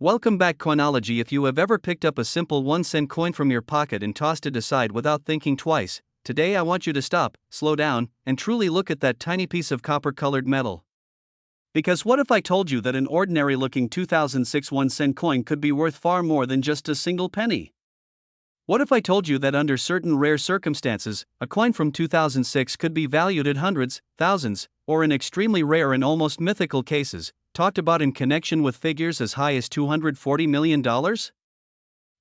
Welcome back, Coinology. If you have ever picked up a simple 1-cent coin from your pocket and tossed it aside without thinking twice, today I want you to stop, slow down, and truly look at that tiny piece of copper-colored metal. Because what if I told you that an ordinary-looking 2006 1-cent coin could be worth far more than just a single penny? What if I told you that under certain rare circumstances, a coin from 2006 could be valued at hundreds, thousands, or in extremely rare and almost mythical cases, talked about in connection with figures as high as $240 million?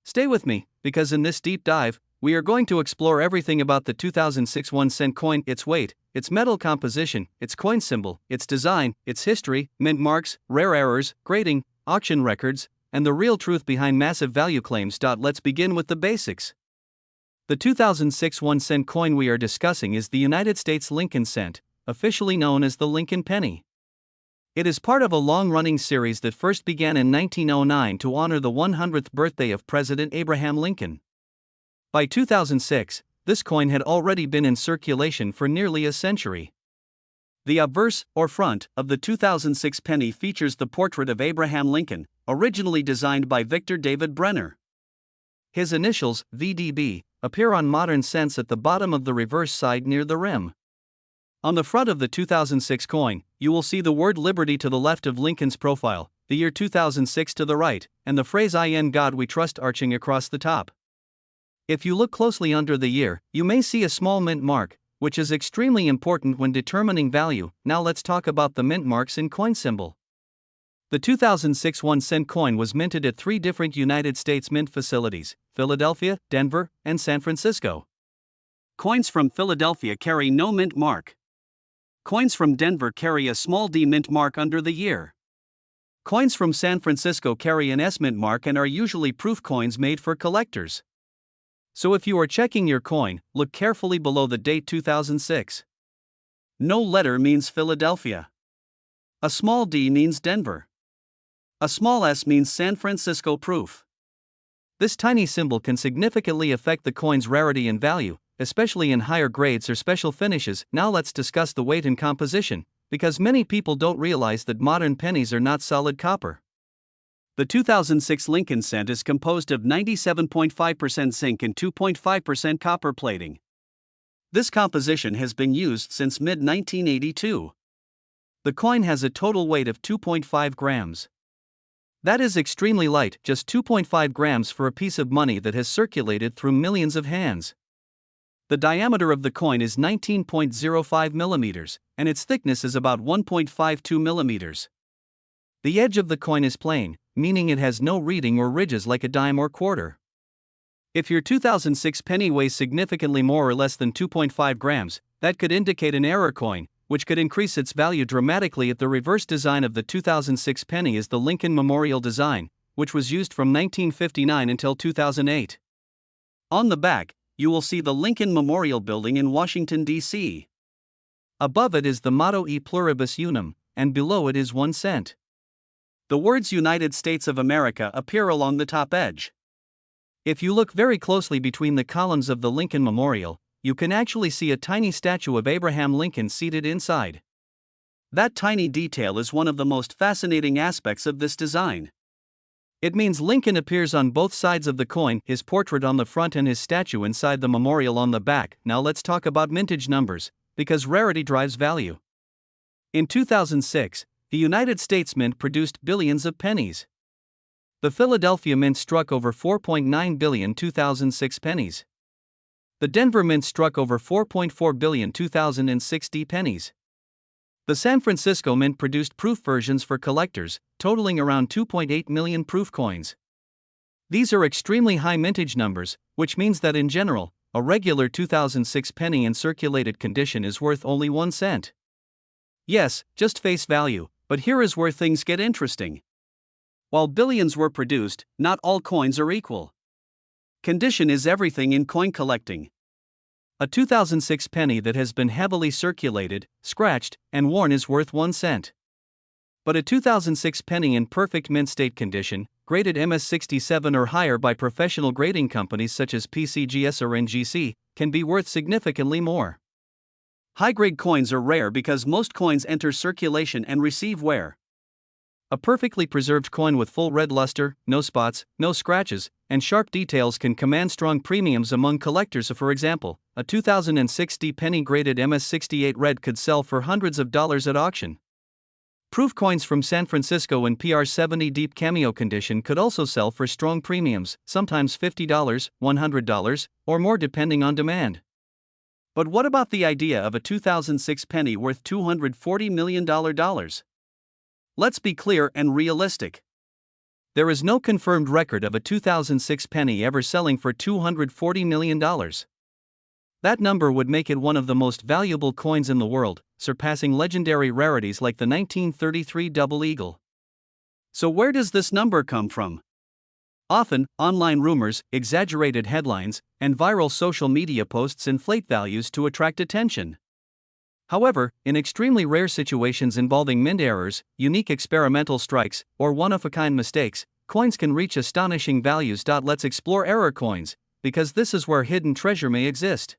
Stay with me, because in this deep dive, we are going to explore everything about the 2006 1-cent coin: its weight, its metal composition, its coin symbol, its design, its history, mint marks, rare errors, grading, auction records, and the real truth behind massive value claims. Let's begin with the basics. The 2006 1-cent coin we are discussing is the United States Lincoln cent, officially known as the Lincoln penny. It is part of a long-running series that first began in 1909 to honor the 100th birthday of President Abraham Lincoln. By 2006, this coin had already been in circulation for nearly a century. The obverse, or front, of the 2006 penny features the portrait of Abraham Lincoln, originally designed by Victor David Brenner. His initials, VDB, appear on modern cents at the bottom of the reverse side near the rim. On the front of the 2006 coin, you will see the word Liberty to the left of Lincoln's profile, the year 2006 to the right, and the phrase "In God We Trust" arching across the top. If you look closely under the year, you may see a small mint mark, which is extremely important when determining value. Now let's talk about the mint marks in coin symbol. The 2006 1-cent coin was minted at 3 different United States mint facilities: Philadelphia, Denver, and San Francisco. Coins from Philadelphia carry no mint mark. Coins from Denver carry a small d mint mark under the year. Coins from San Francisco carry an S mint mark and are usually proof coins made for collectors. So if you are checking your coin, look carefully below the date 2006. No letter means Philadelphia. A small d means Denver. A small s means San Francisco proof. This tiny symbol can significantly affect the coin's rarity and value, especially in higher grades or special finishes. Now let's discuss the weight and composition, because many people don't realize that modern pennies are not solid copper. The 2006 Lincoln cent is composed of 97.5% zinc and 2.5% copper plating. This composition has been used since mid-1982. The coin has a total weight of 2.5 grams. That is extremely light, just 2.5 grams for a piece of money that has circulated through millions of hands. The diameter of the coin is 19.05 millimeters, and its thickness is about 1.52 millimeters. The edge of the coin is plain, meaning it has no reading or ridges like a dime or quarter. If your 2006 penny weighs significantly more or less than 2.5 grams, that could indicate an error coin, which could increase its value dramatically. At the reverse design of the 2006 penny is the Lincoln Memorial design, which was used from 1959 until 2008. On the back, you will see the Lincoln Memorial Building in Washington, D.C. Above it is the motto "E pluribus unum," and below it is 1 cent. The words "United States of America" appear along the top edge. If you look very closely between the columns of the Lincoln Memorial, you can actually see a tiny statue of Abraham Lincoln seated inside. That tiny detail is one of the most fascinating aspects of this design. It means Lincoln appears on both sides of the coin, his portrait on the front and his statue inside the memorial on the back. Now let's talk about mintage numbers, because rarity drives value. In 2006, the United States Mint produced billions of pennies. The Philadelphia Mint struck over 4.9 billion 2006 pennies. The Denver Mint struck over 4.4 billion 2060 pennies. The San Francisco Mint produced proof versions for collectors, totaling around 2.8 million proof coins. These are extremely high mintage numbers, which means that in general, a regular 2006 penny in circulated condition is worth only 1 cent. Yes, just face value, but here is where things get interesting. While billions were produced, not all coins are equal. Condition is everything in coin collecting. A 2006 penny that has been heavily circulated, scratched, and worn is worth 1 cent. But a 2006 penny in perfect mint state condition, graded MS67 or higher by professional grading companies such as PCGS or NGC, can be worth significantly more. High-grade coins are rare because most coins enter circulation and receive wear. A perfectly preserved coin with full red luster, no spots, no scratches, and sharp details can command strong premiums among collectors. For example, a 2006 penny graded MS68 red could sell for hundreds of dollars at auction. Proof coins from San Francisco in PR70 deep cameo condition could also sell for strong premiums, sometimes $50, $100, or more depending on demand. But what about the idea of a 2006 penny worth $240 million? Let's be clear and realistic. There is no confirmed record of a 2006 penny ever selling for $240 million. That number would make it one of the most valuable coins in the world, surpassing legendary rarities like the 1933 Double Eagle. So where does this number come from? Often, online rumors, exaggerated headlines, and viral social media posts inflate values to attract attention. However, in extremely rare situations involving mint errors, unique experimental strikes, or one-of-a-kind mistakes, coins can reach astonishing values. Let's explore error coins, because this is where hidden treasure may exist.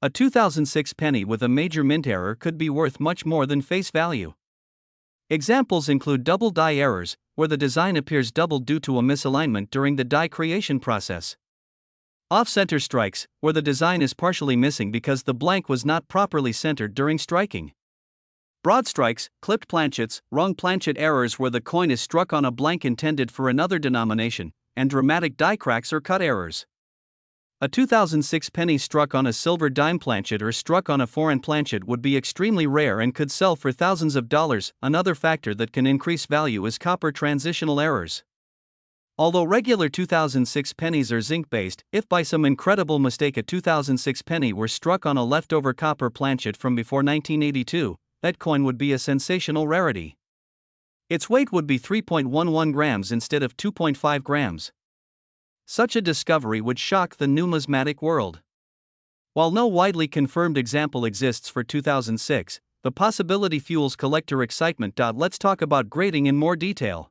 A 2006 penny with a major mint error could be worth much more than face value. Examples include double die errors, where the design appears doubled due to a misalignment during the die creation process. Off-center strikes, where the design is partially missing because the blank was not properly centered during striking. Broad strikes, clipped planchets, wrong planchet errors where the coin is struck on a blank intended for another denomination, and dramatic die cracks or cut errors. A 2006 penny struck on a silver dime planchet or struck on a foreign planchet would be extremely rare and could sell for thousands of dollars. Another factor that can increase value is copper transitional errors. Although regular 2006 pennies are zinc-based, if by some incredible mistake a 2006 penny were struck on a leftover copper planchet from before 1982, that coin would be a sensational rarity. Its weight would be 3.11 grams instead of 2.5 grams. Such a discovery would shock the numismatic world. While no widely confirmed example exists for 2006, the possibility fuels collector excitement. Let's talk about grading in more detail.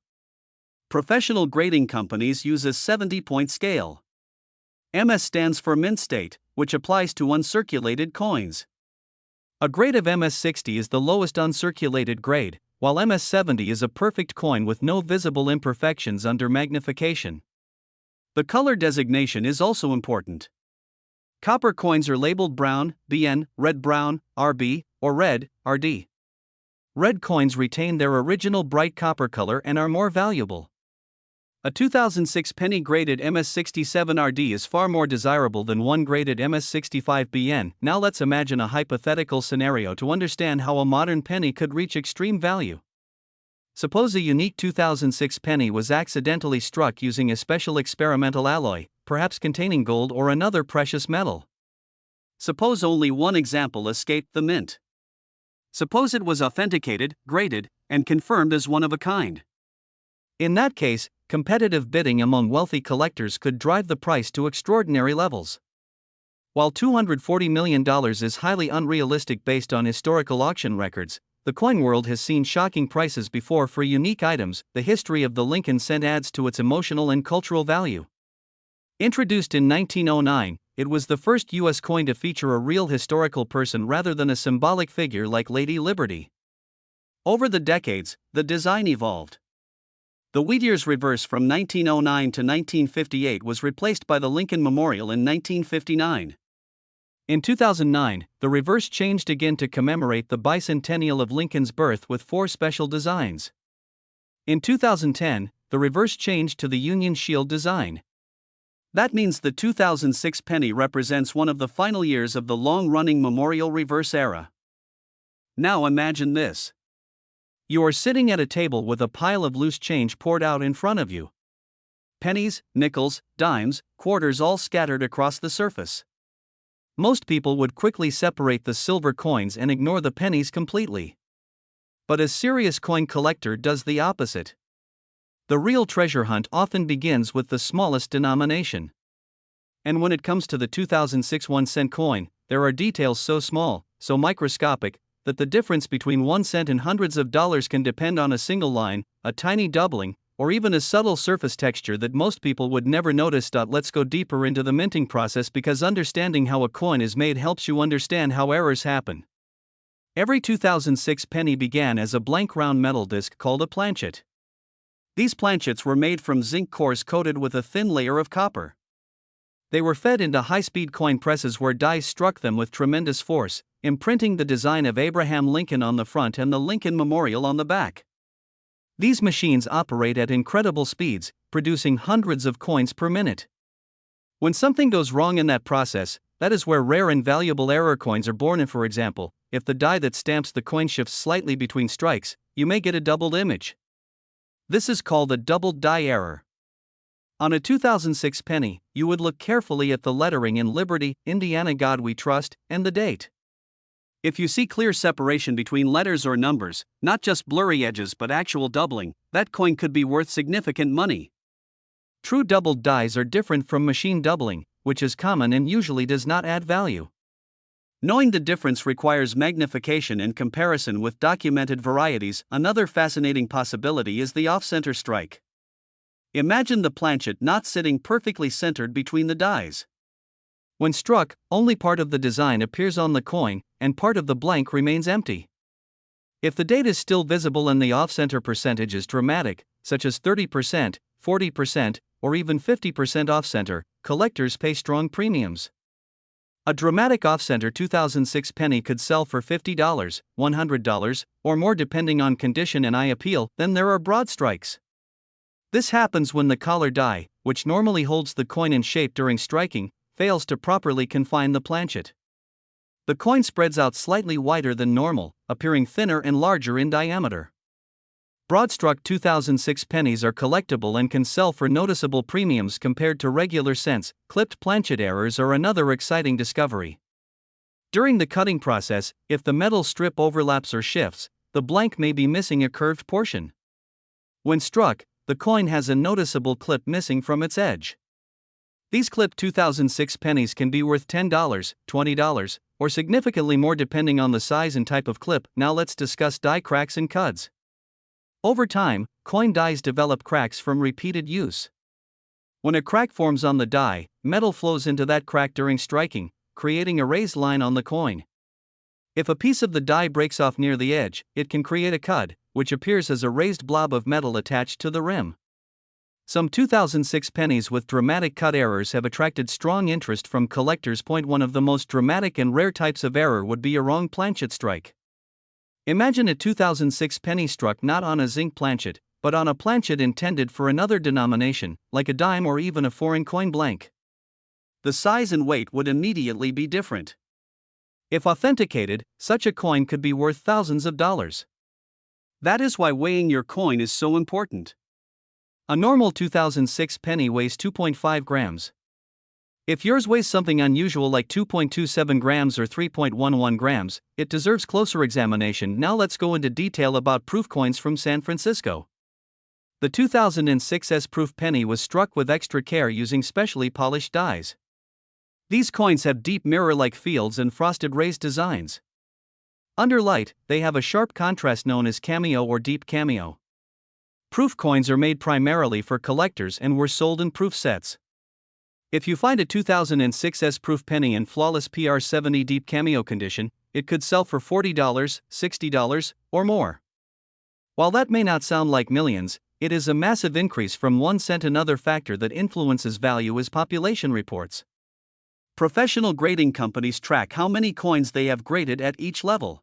Professional grading companies use a 70-point scale. MS stands for mint state, which applies to uncirculated coins. A grade of MS60 is the lowest uncirculated grade, while MS70 is a perfect coin with no visible imperfections under magnification. The color designation is also important. Copper coins are labeled brown, BN, red-brown, RB, or red, RD. Red coins retain their original bright copper color and are more valuable. A 2006 penny graded MS67 RD is far more desirable than one graded MS65 BN. Now let's imagine a hypothetical scenario to understand how a modern penny could reach extreme value. Suppose a unique 2006 penny was accidentally struck using a special experimental alloy, perhaps containing gold or another precious metal. Suppose only one example escaped the mint. Suppose it was authenticated, graded, and confirmed as one of a kind. In that case, competitive bidding among wealthy collectors could drive the price to extraordinary levels. While $240 million is highly unrealistic based on historical auction records, the coin world has seen shocking prices before for unique items. The history of the Lincoln cent adds to its emotional and cultural value. Introduced in 1909, it was the first U.S. coin to feature a real historical person rather than a symbolic figure like Lady Liberty. Over the decades, the design evolved. The Wheatier's reverse from 1909 to 1958 was replaced by the Lincoln Memorial in 1959. In 2009, the reverse changed again to commemorate the bicentennial of Lincoln's birth with 4 special designs. In 2010, the reverse changed to the Union Shield design. That means the 2006 penny represents one of the final years of the long-running memorial reverse era. Now imagine this. You are sitting at a table with a pile of loose change poured out in front of you. Pennies, nickels, dimes, quarters all scattered across the surface. Most people would quickly separate the silver coins and ignore the pennies completely. But a serious coin collector does the opposite. The real treasure hunt often begins with the smallest denomination. And when it comes to the 2006 1-cent coin, there are details so small, so microscopic, that the difference between 1 cent and hundreds of dollars can depend on a single line, a tiny doubling, or even a subtle surface texture that most people would never notice. Let's go deeper into the minting process because understanding how a coin is made helps you understand how errors happen. Every 2006 penny began as a blank round metal disc called a planchet. These planchets were made from zinc cores coated with a thin layer of copper. They were fed into high-speed coin presses where dies struck them with tremendous force, imprinting the design of Abraham Lincoln on the front and the Lincoln Memorial on the back. These machines operate at incredible speeds, producing hundreds of coins per minute. When something goes wrong in that process, that is where rare and valuable error coins are born. For example, if the die that stamps the coin shifts slightly between strikes, you may get a doubled image. This is called a doubled die error. On a 2006 penny, you would look carefully at the lettering in Liberty, Indiana, God We Trust, and the date. If you see clear separation between letters or numbers, not just blurry edges but actual doubling, that coin could be worth significant money. True doubled dies are different from machine doubling, which is common and usually does not add value. Knowing the difference requires magnification and comparison with documented varieties. Another fascinating possibility is the off-center strike. Imagine the planchet not sitting perfectly centered between the dies. When struck, only part of the design appears on the coin, and part of the blank remains empty. If the date is still visible and the off-center percentage is dramatic, such as 30%, 40%, or even 50% off-center, collectors pay strong premiums. A dramatic off-center 2006 penny could sell for $50, $100, or more depending on condition and eye appeal. Then there are broad strikes. This happens when the collar die, which normally holds the coin in shape during striking, fails to properly confine the planchet. The coin spreads out slightly wider than normal, appearing thinner and larger in diameter. Broad-struck 2006 pennies are collectible and can sell for noticeable premiums compared to regular cents. Clipped planchet errors are another exciting discovery. During the cutting process, if the metal strip overlaps or shifts, the blank may be missing a curved portion. When struck, the coin has a noticeable clip missing from its edge. These clipped 2006 pennies can be worth $10, $20, or significantly more depending on the size and type of clip. Now let's discuss die cracks and cuds. Over time, coin dies develop cracks from repeated use. When a crack forms on the die, metal flows into that crack during striking, creating a raised line on the coin. If a piece of the die breaks off near the edge, it can create a cud, which appears as a raised blob of metal attached to the rim. Some 2006 pennies with dramatic cut errors have attracted strong interest from collectors. One of the most dramatic and rare types of error would be a wrong planchet strike. Imagine a 2006 penny struck not on a zinc planchet, but on a planchet intended for another denomination, like a dime or even a foreign coin blank. The size and weight would immediately be different. If authenticated, such a coin could be worth thousands of dollars. That is why weighing your coin is so important. A normal 2006 penny weighs 2.5 grams. If yours weighs something unusual like 2.27 grams or 3.11 grams, it deserves closer examination. Now let's go into detail about proof coins from San Francisco. The 2006 S-proof penny was struck with extra care using specially polished dies. These coins have deep mirror-like fields and frosted raised designs. Under light, they have a sharp contrast known as cameo or deep cameo. Proof coins are made primarily for collectors and were sold in proof sets. If you find a 2006 S-proof penny in flawless PR70 deep cameo condition, it could sell for $40, $60, or more. While that may not sound like millions, it is a massive increase from 1 cent. Another factor that influences value is population reports. Professional grading companies track how many coins they have graded at each level.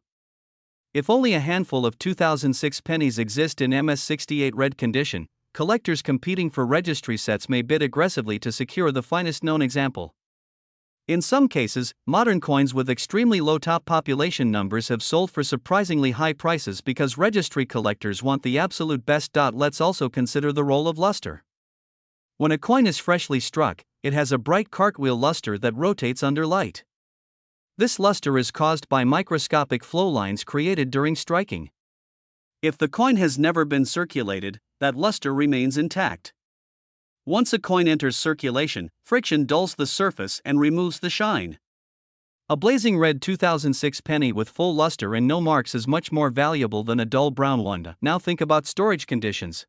If only a handful of 2006 pennies exist in MS68 red condition, collectors competing for registry sets may bid aggressively to secure the finest known example. In some cases, modern coins with extremely low top population numbers have sold for surprisingly high prices because registry collectors want the absolute best. Let's also consider the role of luster. When a coin is freshly struck, it has a bright cartwheel luster that rotates under light. This luster is caused by microscopic flow lines created during striking. If the coin has never been circulated, that luster remains intact. Once a coin enters circulation, friction dulls the surface and removes the shine. A blazing red 2006 penny with full luster and no marks is much more valuable than a dull brown one. Now think about storage conditions.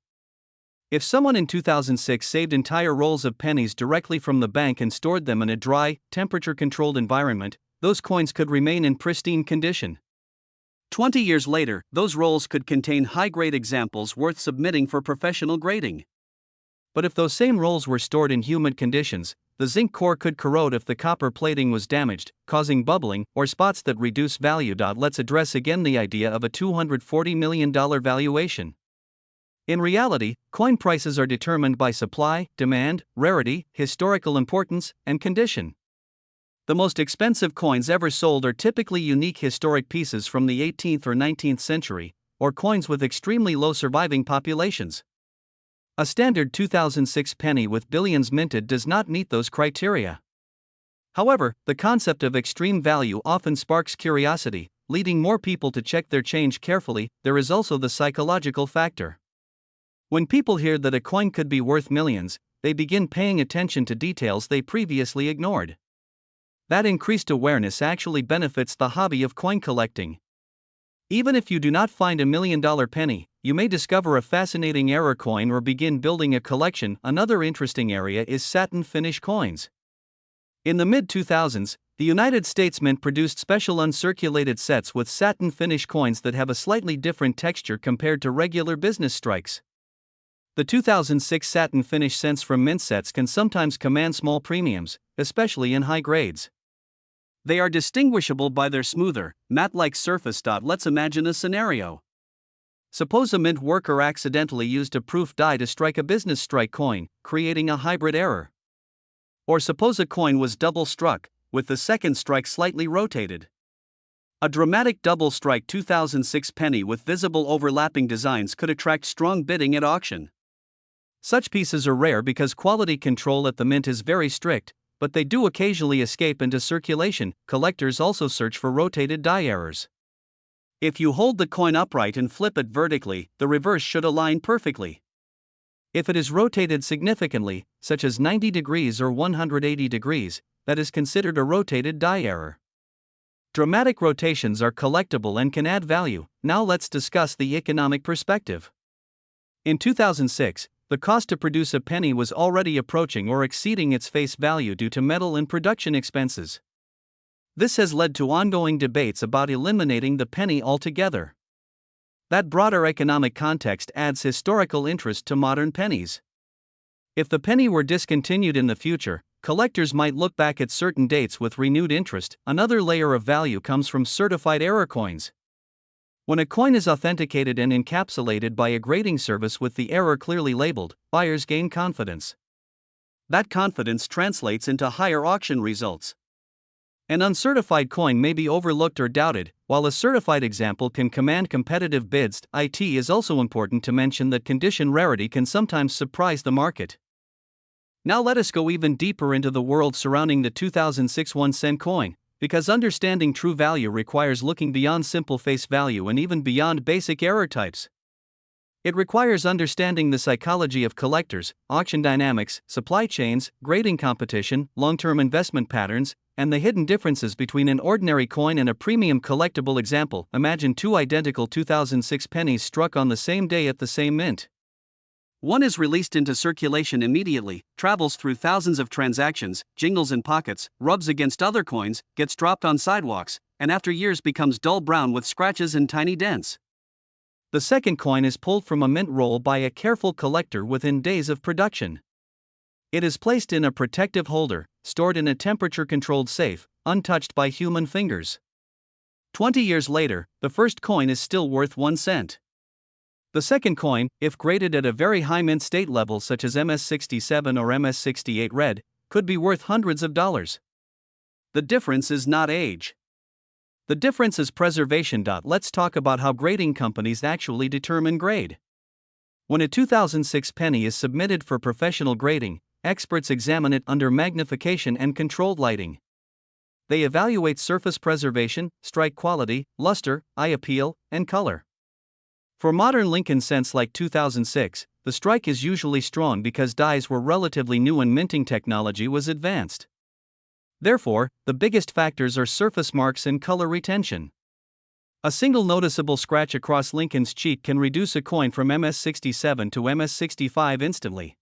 If someone in 2006 saved entire rolls of pennies directly from the bank and stored them in a dry, temperature-controlled environment, those coins could remain in pristine condition. 20 years later, those rolls could contain high-grade examples worth submitting for professional grading. But if those same rolls were stored in humid conditions, the zinc core could corrode if the copper plating was damaged, causing bubbling or spots that reduce value. Let's address again the idea of a $240 million valuation. In reality, coin prices are determined by supply, demand, rarity, historical importance, and condition. The most expensive coins ever sold are typically unique historic pieces from the 18th or 19th century, or coins with extremely low surviving populations. A standard 2006 penny with billions minted does not meet those criteria. However, the concept of extreme value often sparks curiosity, leading more people to check their change carefully. There is also the psychological factor. When people hear that a coin could be worth millions, they begin paying attention to details they previously ignored. That increased awareness actually benefits the hobby of coin collecting. Even if you do not find $1 million penny, you may discover a fascinating error coin or begin building a collection. Another interesting area is satin finish coins. In the mid-2000s, the United States Mint produced special uncirculated sets with satin finish coins that have a slightly different texture compared to regular business strikes. The 2006 satin finish cents from mint sets can sometimes command small premiums, especially in high grades. They are distinguishable by their smoother, matte-like surface. Let's imagine a scenario. Suppose a mint worker accidentally used a proof die to strike a business strike coin, creating a hybrid error. Or suppose a coin was double struck, with the second strike slightly rotated. A dramatic double strike 2006 penny with visible overlapping designs could attract strong bidding at auction. Such pieces are rare because quality control at the mint is very strict, but they do occasionally escape into circulation. Collectors also search for rotated die errors. If you hold the coin upright and flip it vertically, the reverse should align perfectly. If it is rotated significantly, such as 90 degrees or 180 degrees, that is considered a rotated die error. Dramatic rotations are collectible and can add value. Now let's discuss the economic perspective. In 2006, the cost to produce a penny was already approaching or exceeding its face value due to metal and production expenses. This has led to ongoing debates about eliminating the penny altogether. That broader economic context adds historical interest to modern pennies. If the penny were discontinued in the future, collectors might look back at certain dates with renewed interest. Another layer of value comes from certified error coins. When a coin is authenticated and encapsulated by a grading service with the error clearly labeled, buyers gain confidence. That confidence translates into higher auction results. An uncertified coin may be overlooked or doubted, while a certified example can command competitive bids. It is also important to mention that condition rarity can sometimes surprise the market. Now let us go even deeper into the world surrounding the 2006 1-cent coin, because understanding true value requires looking beyond simple face value and even beyond basic error types. It requires understanding the psychology of collectors, auction dynamics, supply chains, grading competition, long-term investment patterns, and the hidden differences between an ordinary coin and a premium collectible. Example: imagine two identical 2006 pennies struck on the same day at the same mint. One is released into circulation immediately, travels through thousands of transactions, jingles in pockets, rubs against other coins, gets dropped on sidewalks, and after years becomes dull brown with scratches and tiny dents. The second coin is pulled from a mint roll by a careful collector within days of production. It is placed in a protective holder, stored in a temperature-controlled safe, untouched by human fingers. 20 years later, the first coin is still worth 1 cent. The second coin, if graded at a very high mint state level such as MS67 or MS68 red, could be worth hundreds of dollars. The difference is not age. The difference is preservation. Let's talk about how grading companies actually determine grade. When a 2006 penny is submitted for professional grading, experts examine it under magnification and controlled lighting. They evaluate surface preservation, strike quality, luster, eye appeal, and color. For modern Lincoln cents like 2006, the strike is usually strong because dies were relatively new and minting technology was advanced. Therefore, the biggest factors are surface marks and color retention. A single noticeable scratch across Lincoln's cheek can reduce a coin from MS67 to MS65 instantly.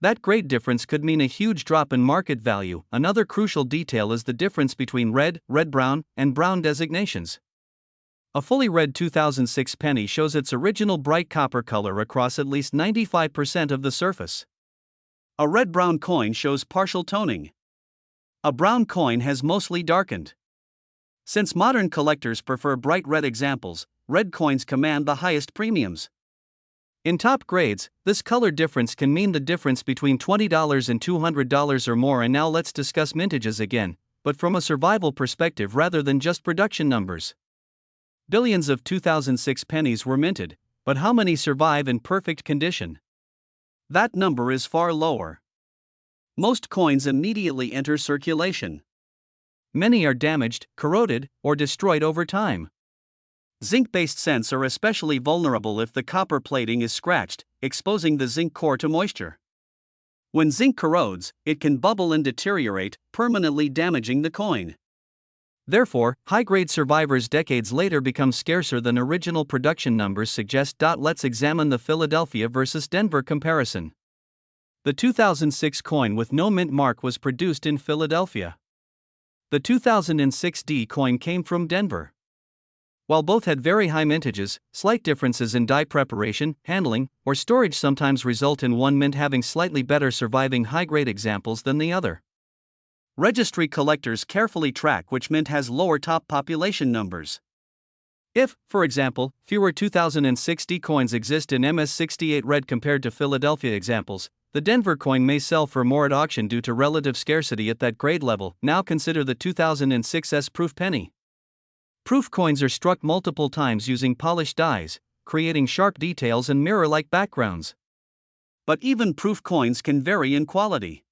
That grade difference could mean a huge drop in market value. Another crucial detail is the difference between red, red-brown, and brown designations. A fully red 2006 penny shows its original bright copper color across at least 95% of the surface. A red-brown coin shows partial toning. A brown coin has mostly darkened. Since modern collectors prefer bright red examples, red coins command the highest premiums. In top grades, this color difference can mean the difference between $20 and $200 or more. And now let's discuss mintages again, but from a survival perspective rather than just production numbers. Billions of 2006 pennies were minted, but how many survive in perfect condition? That number is far lower. Most coins immediately enter circulation. Many are damaged, corroded, or destroyed over time. Zinc-based cents are especially vulnerable if the copper plating is scratched, exposing the zinc core to moisture. When zinc corrodes, it can bubble and deteriorate, permanently damaging the coin. Therefore, high-grade survivors decades later become scarcer than original production numbers suggest. Let's examine the Philadelphia versus Denver comparison. The 2006 coin with no mint mark was produced in Philadelphia. The 2006 D coin came from Denver. While both had very high mintages, slight differences in die preparation, handling, or storage sometimes result in one mint having slightly better surviving high-grade examples than the other. Registry collectors carefully track which mint has lower top population numbers. If, for example, fewer 2006 D coins exist in MS68 red compared to Philadelphia examples, the Denver coin may sell for more at auction due to relative scarcity at that grade level. Now consider the 2006 S-proof penny. Proof coins are struck multiple times using polished dies, creating sharp details and mirror-like backgrounds. But even proof coins can vary in quality.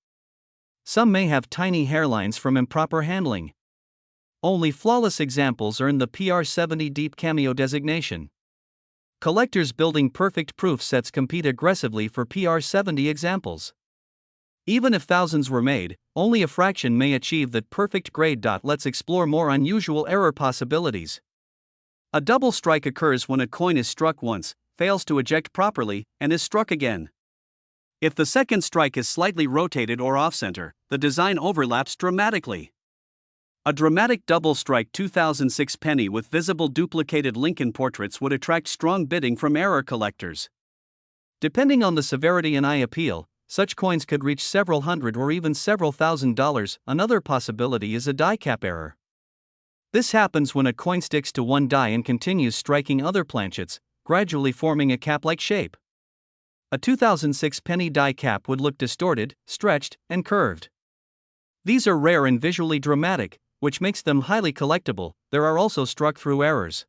Some may have tiny hairlines from improper handling. Only flawless examples earn the PR70 Deep Cameo designation. Collectors building perfect proof sets compete aggressively for PR70 examples. Even if thousands were made, only a fraction may achieve that perfect grade. Let's explore more unusual error possibilities. A double strike occurs when a coin is struck once, fails to eject properly, and is struck again. If the second strike is slightly rotated or off-center, the design overlaps dramatically. A dramatic double strike 2006 penny with visible duplicated Lincoln portraits would attract strong bidding from error collectors. Depending on the severity and eye appeal, such coins could reach several hundred or even several $1,000s. Another possibility is a die cap error. This happens when a coin sticks to one die and continues striking other planchets, gradually forming a cap-like shape. A 2006 penny die cap would look distorted, stretched, and curved. These are rare and visually dramatic, which makes them highly collectible. There are also struck-through errors.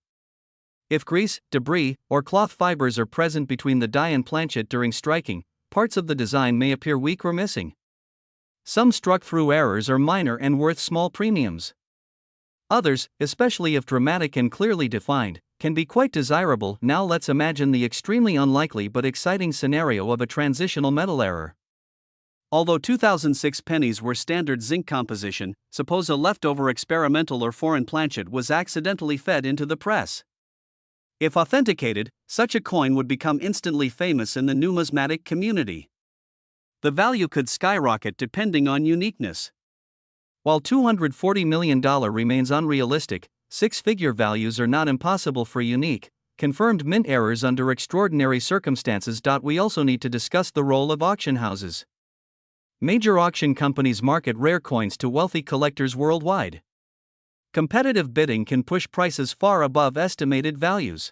If grease, debris, or cloth fibers are present between the die and planchet during striking, parts of the design may appear weak or missing. Some struck-through errors are minor and worth small premiums. Others, especially if dramatic and clearly defined, can be quite desirable. Now let's imagine the extremely unlikely but exciting scenario of a transitional metal error. Although 2006 pennies were standard zinc composition, suppose a leftover experimental or foreign planchet was accidentally fed into the press. If authenticated, such a coin would become instantly famous in the numismatic community. The value could skyrocket depending on uniqueness. While $240 million remains unrealistic, six-figure values are not impossible for unique, confirmed mint errors under extraordinary circumstances. We also need to discuss the role of auction houses. Major auction companies market rare coins to wealthy collectors worldwide. Competitive bidding can push prices far above estimated values.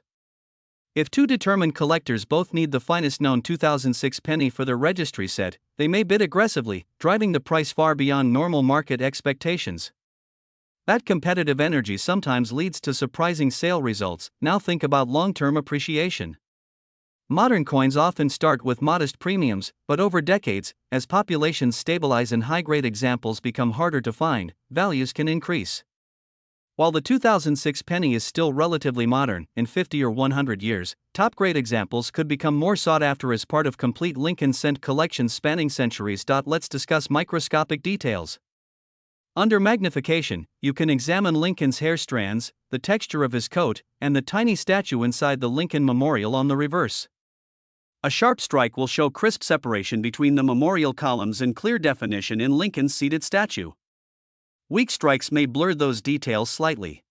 If two determined collectors both need the finest known 2006 penny for their registry set, they may bid aggressively, driving the price far beyond normal market expectations. That competitive energy sometimes leads to surprising sale results. Now think about long-term appreciation. Modern coins often start with modest premiums, but over decades, as populations stabilize and high-grade examples become harder to find, values can increase. While the 2006 penny is still relatively modern, in 50 or 100 years, top-grade examples could become more sought after as part of complete Lincoln cent collections spanning centuries. Let's discuss microscopic details. Under magnification, you can examine Lincoln's hair strands, the texture of his coat, and the tiny statue inside the Lincoln Memorial on the reverse. A sharp strike will show crisp separation between the memorial columns and clear definition in Lincoln's seated statue. Weak strikes may blur those details slightly.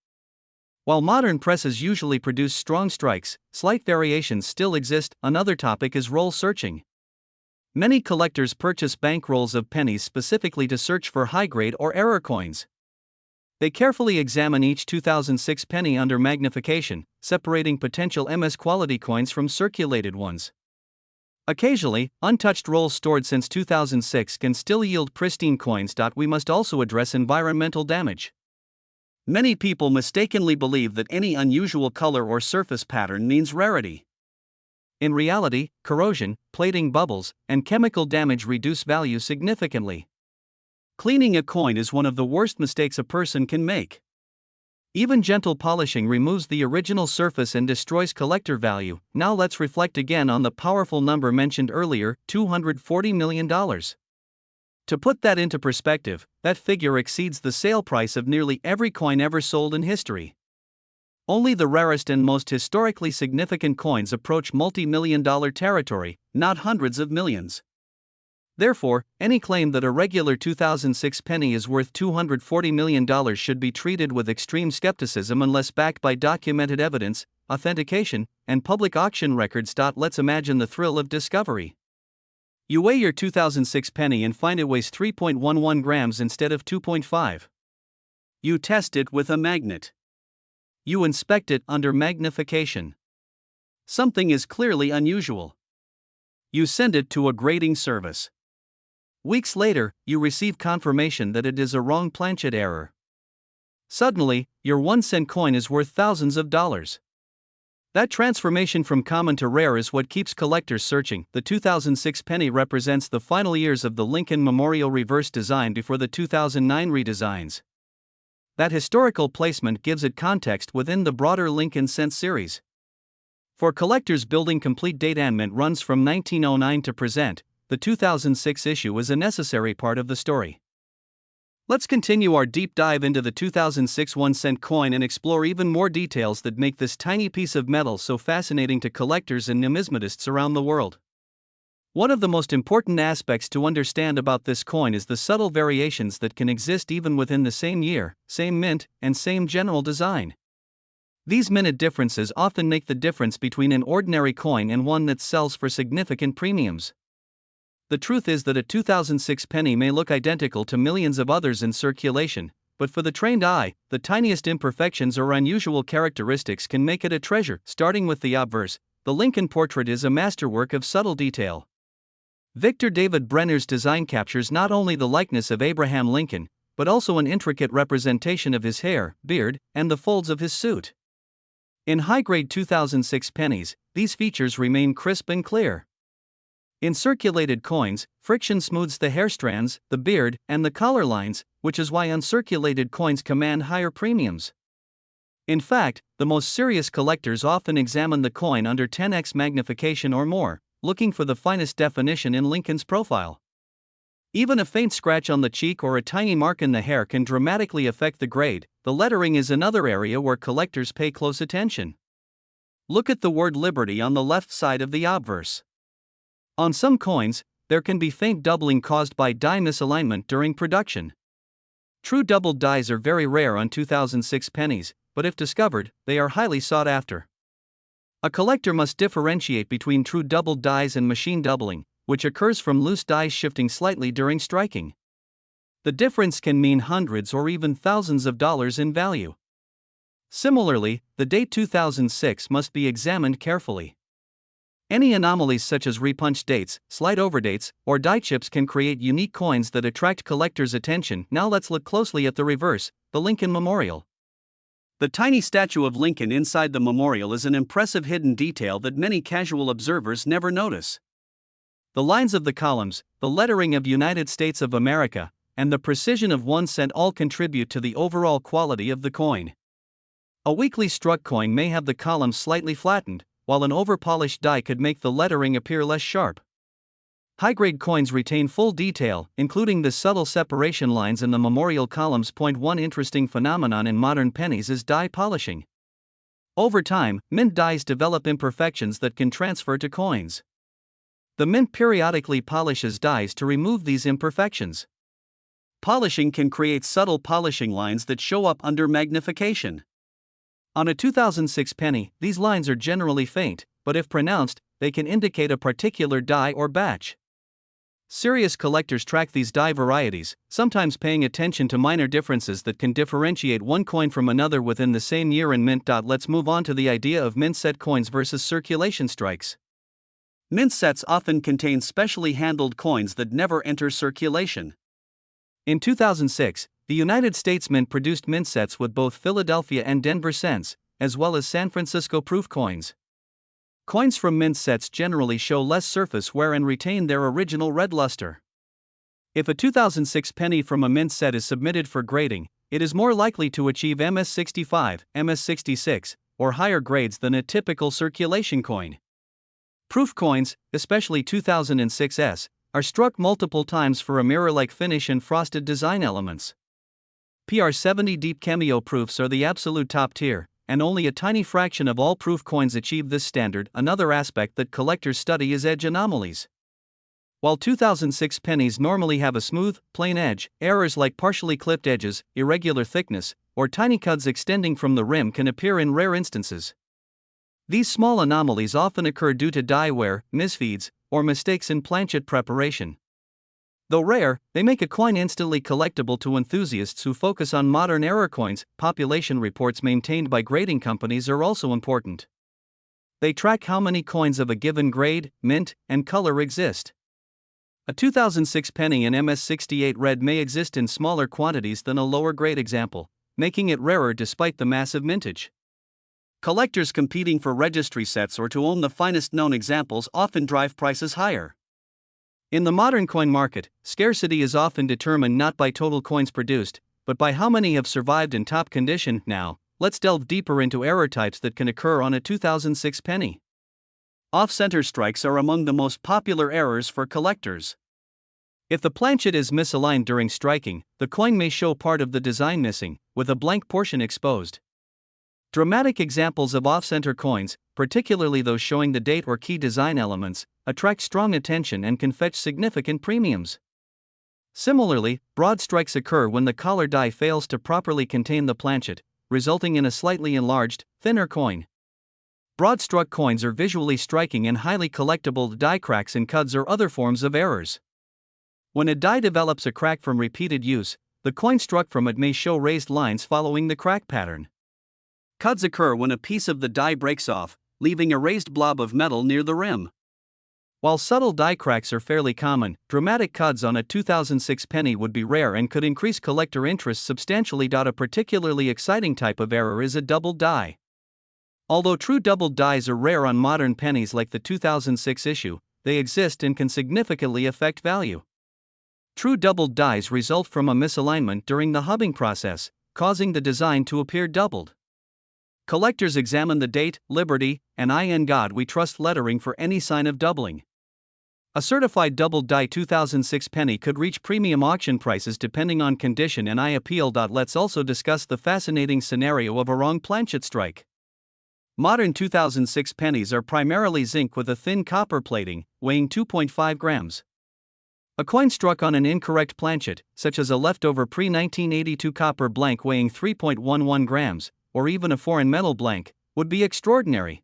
While modern presses usually produce strong strikes, slight variations still exist. Another topic is roll searching. Many collectors purchase bank rolls of pennies specifically to search for high-grade or error coins. They carefully examine each 2006 penny under magnification, separating potential MS quality coins from circulated ones. Occasionally, untouched rolls stored since 2006 can still yield pristine coins. We must also address environmental damage. Many people mistakenly believe that any unusual color or surface pattern means rarity. In reality, corrosion, plating bubbles, and chemical damage reduce value significantly. Cleaning a coin is one of the worst mistakes a person can make. Even gentle polishing removes the original surface and destroys collector value. Now let's reflect again on the powerful number mentioned earlier, $240 million. To put that into perspective, that figure exceeds the sale price of nearly every coin ever sold in history. Only the rarest and most historically significant coins approach multi-million-dollar territory, not hundreds of millions. Therefore, any claim that a regular 2006 penny is worth $240 million should be treated with extreme skepticism unless backed by documented evidence, authentication, and public auction records. Let's imagine the thrill of discovery. You weigh your 2006 penny and find it weighs 3.11 grams instead of 2.5. You test it with a magnet. You inspect it under magnification. Something is clearly unusual. You send it to a grading service. Weeks later, you receive confirmation that it is a wrong planchet error. Suddenly, your 1-cent coin is worth thousands of dollars. That transformation from common to rare is what keeps collectors searching. The 2006 penny represents the final years of the Lincoln Memorial reverse design before the 2009 redesigns. That historical placement gives it context within the broader Lincoln cent series. For collectors building complete data, mint runs from 1909 to present. The 2006 issue is a necessary part of the story. Let's continue our deep dive into the 2006 1-cent coin and explore even more details that make this tiny piece of metal so fascinating to collectors and numismatists around the world. One of the most important aspects to understand about this coin is the subtle variations that can exist even within the same year, same mint, and same general design. These minute differences often make the difference between an ordinary coin and one that sells for significant premiums. The truth is that a 2006 penny may look identical to millions of others in circulation, but for the trained eye, the tiniest imperfections or unusual characteristics can make it a treasure. Starting with the obverse, the Lincoln portrait is a masterwork of subtle detail. Victor David Brenner's design captures not only the likeness of Abraham Lincoln, but also an intricate representation of his hair, beard, and the folds of his suit. In high-grade 2006 pennies, these features remain crisp and clear. In circulated coins, friction smooths the hair strands, the beard, and the collar lines, which is why uncirculated coins command higher premiums. In fact, the most serious collectors often examine the coin under 10x magnification or more, looking for the finest definition in Lincoln's profile. Even a faint scratch on the cheek or a tiny mark in the hair can dramatically affect the grade. The lettering is another area where collectors pay close attention. Look at the word Liberty on the left side of the obverse. On some coins, there can be faint doubling caused by die misalignment during production. True doubled dies are very rare on 2006 pennies, but if discovered, they are highly sought after. A collector must differentiate between true doubled dies and machine doubling, which occurs from loose dies shifting slightly during striking. The difference can mean hundreds or even thousands of dollars in value. Similarly, the date 2006 must be examined carefully. Any anomalies such as repunched dates, slight overdates, or die chips can create unique coins that attract collectors' attention. Now let's look closely at the reverse, the Lincoln Memorial. The tiny statue of Lincoln inside the memorial is an impressive hidden detail that many casual observers never notice. The lines of the columns, the lettering of United States of America, and the precision of 1 cent all contribute to the overall quality of the coin. A weakly struck coin may have the columns slightly flattened, while an over-polished die could make the lettering appear less sharp. High-grade coins retain full detail, including the subtle separation lines in the memorial columns. One interesting phenomenon in modern pennies is die polishing. Over time, mint dies develop imperfections that can transfer to coins. The mint periodically polishes dies to remove these imperfections. Polishing can create subtle polishing lines that show up under magnification. On a 2006 penny, these lines are generally faint, but if pronounced, they can indicate a particular die or batch. Serious collectors track these die varieties, sometimes paying attention to minor differences that can differentiate one coin from another within the same year and mint. Let's move on to the idea of mint set coins versus circulation strikes. Mint sets often contain specially handled coins that never enter circulation. In 2006, the United States Mint produced mint sets with both Philadelphia and Denver cents, as well as San Francisco proof coins. Coins from mint sets generally show less surface wear and retain their original red luster. If a 2006 penny from a mint set is submitted for grading, it is more likely to achieve MS65, MS66, or higher grades than a typical circulation coin. Proof coins, especially 2006s, are struck multiple times for a mirror-like finish and frosted design elements. PR70 deep cameo proofs are the absolute top tier, and only a tiny fraction of all proof coins achieve this standard. Another aspect that collectors study is edge anomalies. While 2006 pennies normally have a smooth, plain edge, errors like partially clipped edges, irregular thickness, or tiny cuts extending from the rim can appear in rare instances. These small anomalies often occur due to die wear, misfeeds, or mistakes in planchet preparation. Though rare, they make a coin instantly collectible to enthusiasts who focus on modern era coins. Population reports maintained by grading companies are also important. They track how many coins of a given grade, mint, and color exist. A 2006 penny in MS68 red may exist in smaller quantities than a lower grade example, making it rarer despite the massive mintage. Collectors competing for registry sets or to own the finest known examples often drive prices higher. In the modern coin market, scarcity is often determined not by total coins produced, but by how many have survived in top condition. Now, let's delve deeper into error types that can occur on a 2006 penny. Off-center strikes are among the most popular errors for collectors. If the planchet is misaligned during striking, the coin may show part of the design missing, with a blank portion exposed. Dramatic examples of off-center coins, particularly those showing the date or key design elements, attract strong attention and can fetch significant premiums. Similarly, broad strikes occur when the collar die fails to properly contain the planchet, resulting in a slightly enlarged, thinner coin. Broad-struck coins are visually striking and highly collectible. Die cracks and cuds are other forms of errors. When a die develops a crack from repeated use, the coin struck from it may show raised lines following the crack pattern. Cuds occur when a piece of the die breaks off, leaving a raised blob of metal near the rim. While subtle die cracks are fairly common, dramatic cuds on a 2006 penny would be rare and could increase collector interest substantially. A particularly exciting type of error is a doubled die. Although true doubled dies are rare on modern pennies like the 2006 issue, they exist and can significantly affect value. True doubled dies result from a misalignment during the hubbing process, causing the design to appear doubled. Collectors examine the date, Liberty, and In God We Trust lettering for any sign of doubling. A certified doubled die 2006 penny could reach premium auction prices depending on condition and appeal. Let's also discuss the fascinating scenario of a wrong planchet strike. Modern 2006 pennies are primarily zinc with a thin copper plating, weighing 2.5 grams. A coin struck on an incorrect planchet, such as a leftover pre-1982 copper blank weighing 3.11 grams, or even a foreign metal blank, would be extraordinary.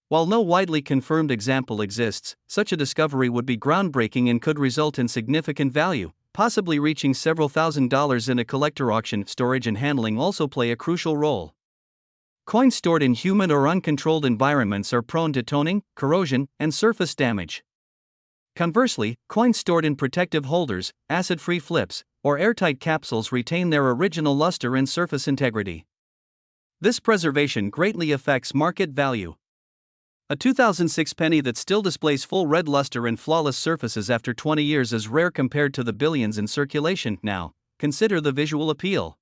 While no widely confirmed example exists, such a discovery would be groundbreaking and could result in significant value, possibly reaching several $1,000s in a collector auction. Storage and handling also play a crucial role. Coins stored in humid or uncontrolled environments are prone to toning, corrosion, and surface damage. Conversely, coins stored in protective holders, acid-free flips, or airtight capsules retain their original luster and surface integrity. This preservation greatly affects market value. A 2006 penny that still displays full red luster and flawless surfaces after 20 years is rare compared to the billions in circulation. Now, consider the visual appeal.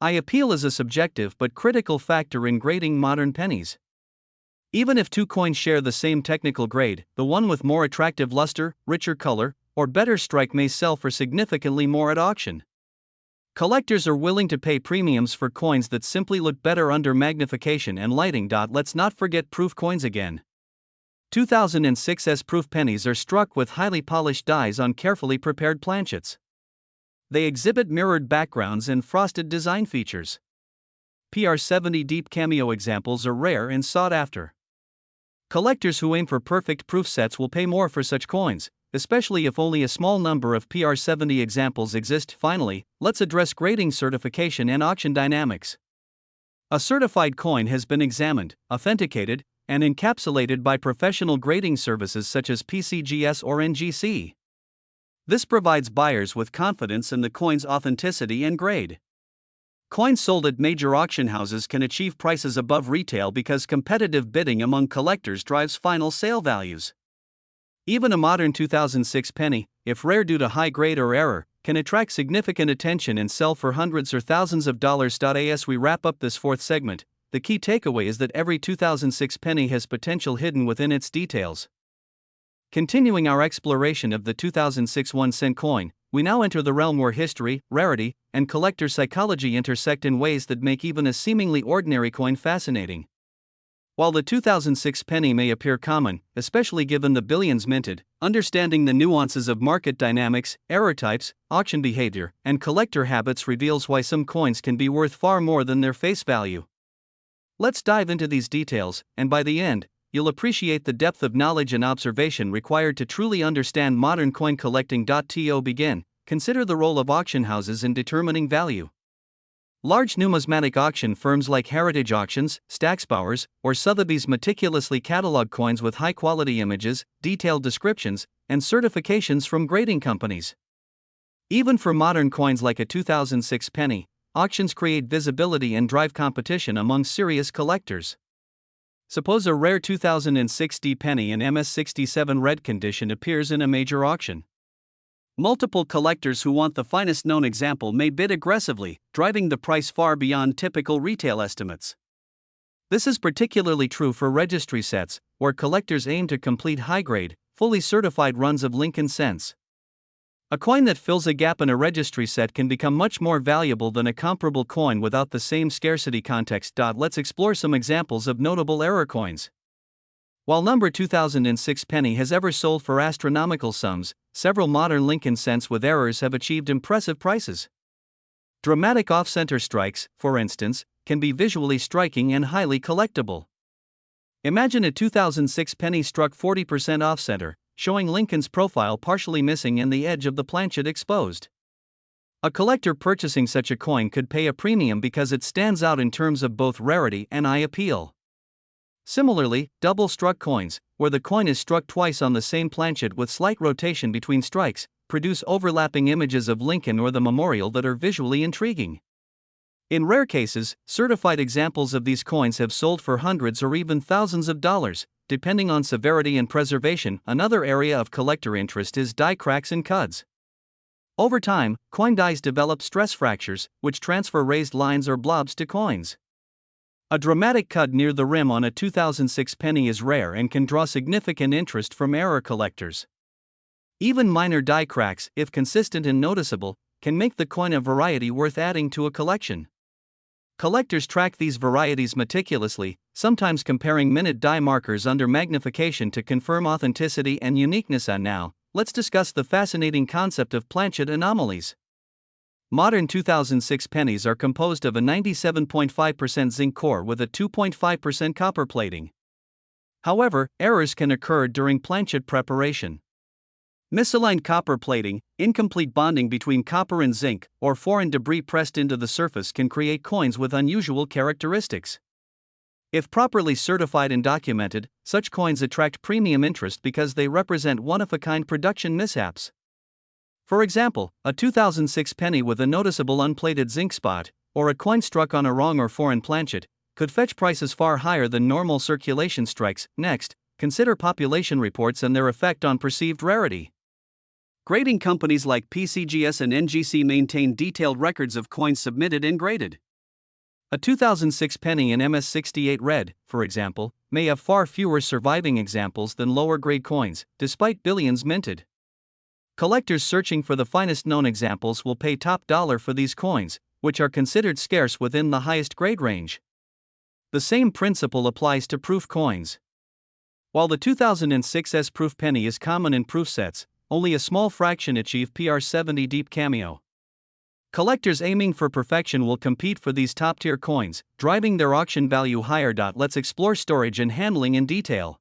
Eye appeal is a subjective but critical factor in grading modern pennies. Even if two coins share the same technical grade, the one with more attractive luster, richer color, or better strike may sell for significantly more at auction. Collectors are willing to pay premiums for coins that simply look better under magnification and lighting. Let's not forget proof coins again. 2006's proof pennies are struck with highly polished dies on carefully prepared planchets. They exhibit mirrored backgrounds and frosted design features. PR70 deep cameo examples are rare and sought after. Collectors who aim for perfect proof sets will pay more for such coins, especially if only a small number of PR70 examples exist. Finally, let's address grading, certification, and auction dynamics. A certified coin has been examined, authenticated, and encapsulated by professional grading services such as PCGS or NGC. This provides buyers with confidence in the coin's authenticity and grade. Coins sold at major auction houses can achieve prices above retail because competitive bidding among collectors drives final sale values. Even a modern 2006 penny, if rare due to high grade or error, can attract significant attention and sell for hundreds or thousands of dollars. As we wrap up this fourth segment, the key takeaway is that every 2006 penny has potential hidden within its details. Continuing our exploration of the 2006 1-cent coin, we now enter the realm where history, rarity, and collector psychology intersect in ways that make even a seemingly ordinary coin fascinating. While the 2006 penny may appear common, especially given the billions minted, understanding the nuances of market dynamics, error types, auction behavior, and collector habits reveals why some coins can be worth far more than their face value. Let's dive into these details, and by the end, you'll appreciate the depth of knowledge and observation required to truly understand modern coin collecting. To begin, consider the role of auction houses in determining value. Large numismatic auction firms like Heritage Auctions, Stacksbowers, or Sotheby's meticulously catalog coins with high-quality images, detailed descriptions, and certifications from grading companies. Even for modern coins like a 2006 penny, auctions create visibility and drive competition among serious collectors. Suppose a rare 2006 D penny in MS67 red condition appears in a major auction. Multiple collectors who want the finest known example may bid aggressively, driving the price far beyond typical retail estimates. This is particularly true for registry sets, where collectors aim to complete high-grade, fully certified runs of Lincoln cents. A coin that fills a gap in a registry set can become much more valuable than a comparable coin without the same scarcity context. Let's explore some examples of notable error coins. While number 2006 penny has ever sold for astronomical sums, several modern Lincoln cents with errors have achieved impressive prices. Dramatic off-center strikes, for instance, can be visually striking and highly collectible. Imagine a 2006 penny struck 40% off-center, showing Lincoln's profile partially missing and the edge of the planchet exposed. A collector purchasing such a coin could pay a premium because it stands out in terms of both rarity and eye appeal. Similarly, double-struck coins, where the coin is struck twice on the same planchet with slight rotation between strikes, produce overlapping images of Lincoln or the memorial that are visually intriguing. In rare cases, certified examples of these coins have sold for hundreds or even thousands of dollars, depending on severity and preservation. Another area of collector interest is die cracks and cuds. Over time, coin dies develop stress fractures, which transfer raised lines or blobs to coins. A dramatic cud near the rim on a 2006 penny is rare and can draw significant interest from error collectors. Even minor die cracks, if consistent and noticeable, can make the coin a variety worth adding to a collection. Collectors track these varieties meticulously, sometimes comparing minute die markers under magnification to confirm authenticity and uniqueness. And now, let's discuss the fascinating concept of planchet anomalies. Modern 2006 pennies are composed of a 97.5% zinc core with a 2.5% copper plating. However, errors can occur during planchet preparation. Misaligned copper plating, incomplete bonding between copper and zinc, or foreign debris pressed into the surface can create coins with unusual characteristics. If properly certified and documented, such coins attract premium interest because they represent one-of-a-kind production mishaps. For example, a 2006 penny with a noticeable unplated zinc spot, or a coin struck on a wrong or foreign planchet, could fetch prices far higher than normal circulation strikes. Next, consider population reports and their effect on perceived rarity. Grading companies like PCGS and NGC maintain detailed records of coins submitted and graded. A 2006 penny in MS68 red, for example, may have far fewer surviving examples than lower-grade coins, despite billions minted. Collectors searching for the finest known examples will pay top dollar for these coins, which are considered scarce within the highest grade range. The same principle applies to proof coins. While the 2006 S-proof penny is common in proof sets, only a small fraction achieve PR70 deep cameo. Collectors aiming for perfection will compete for these top-tier coins, driving their auction value higher. Let's explore storage and handling in detail.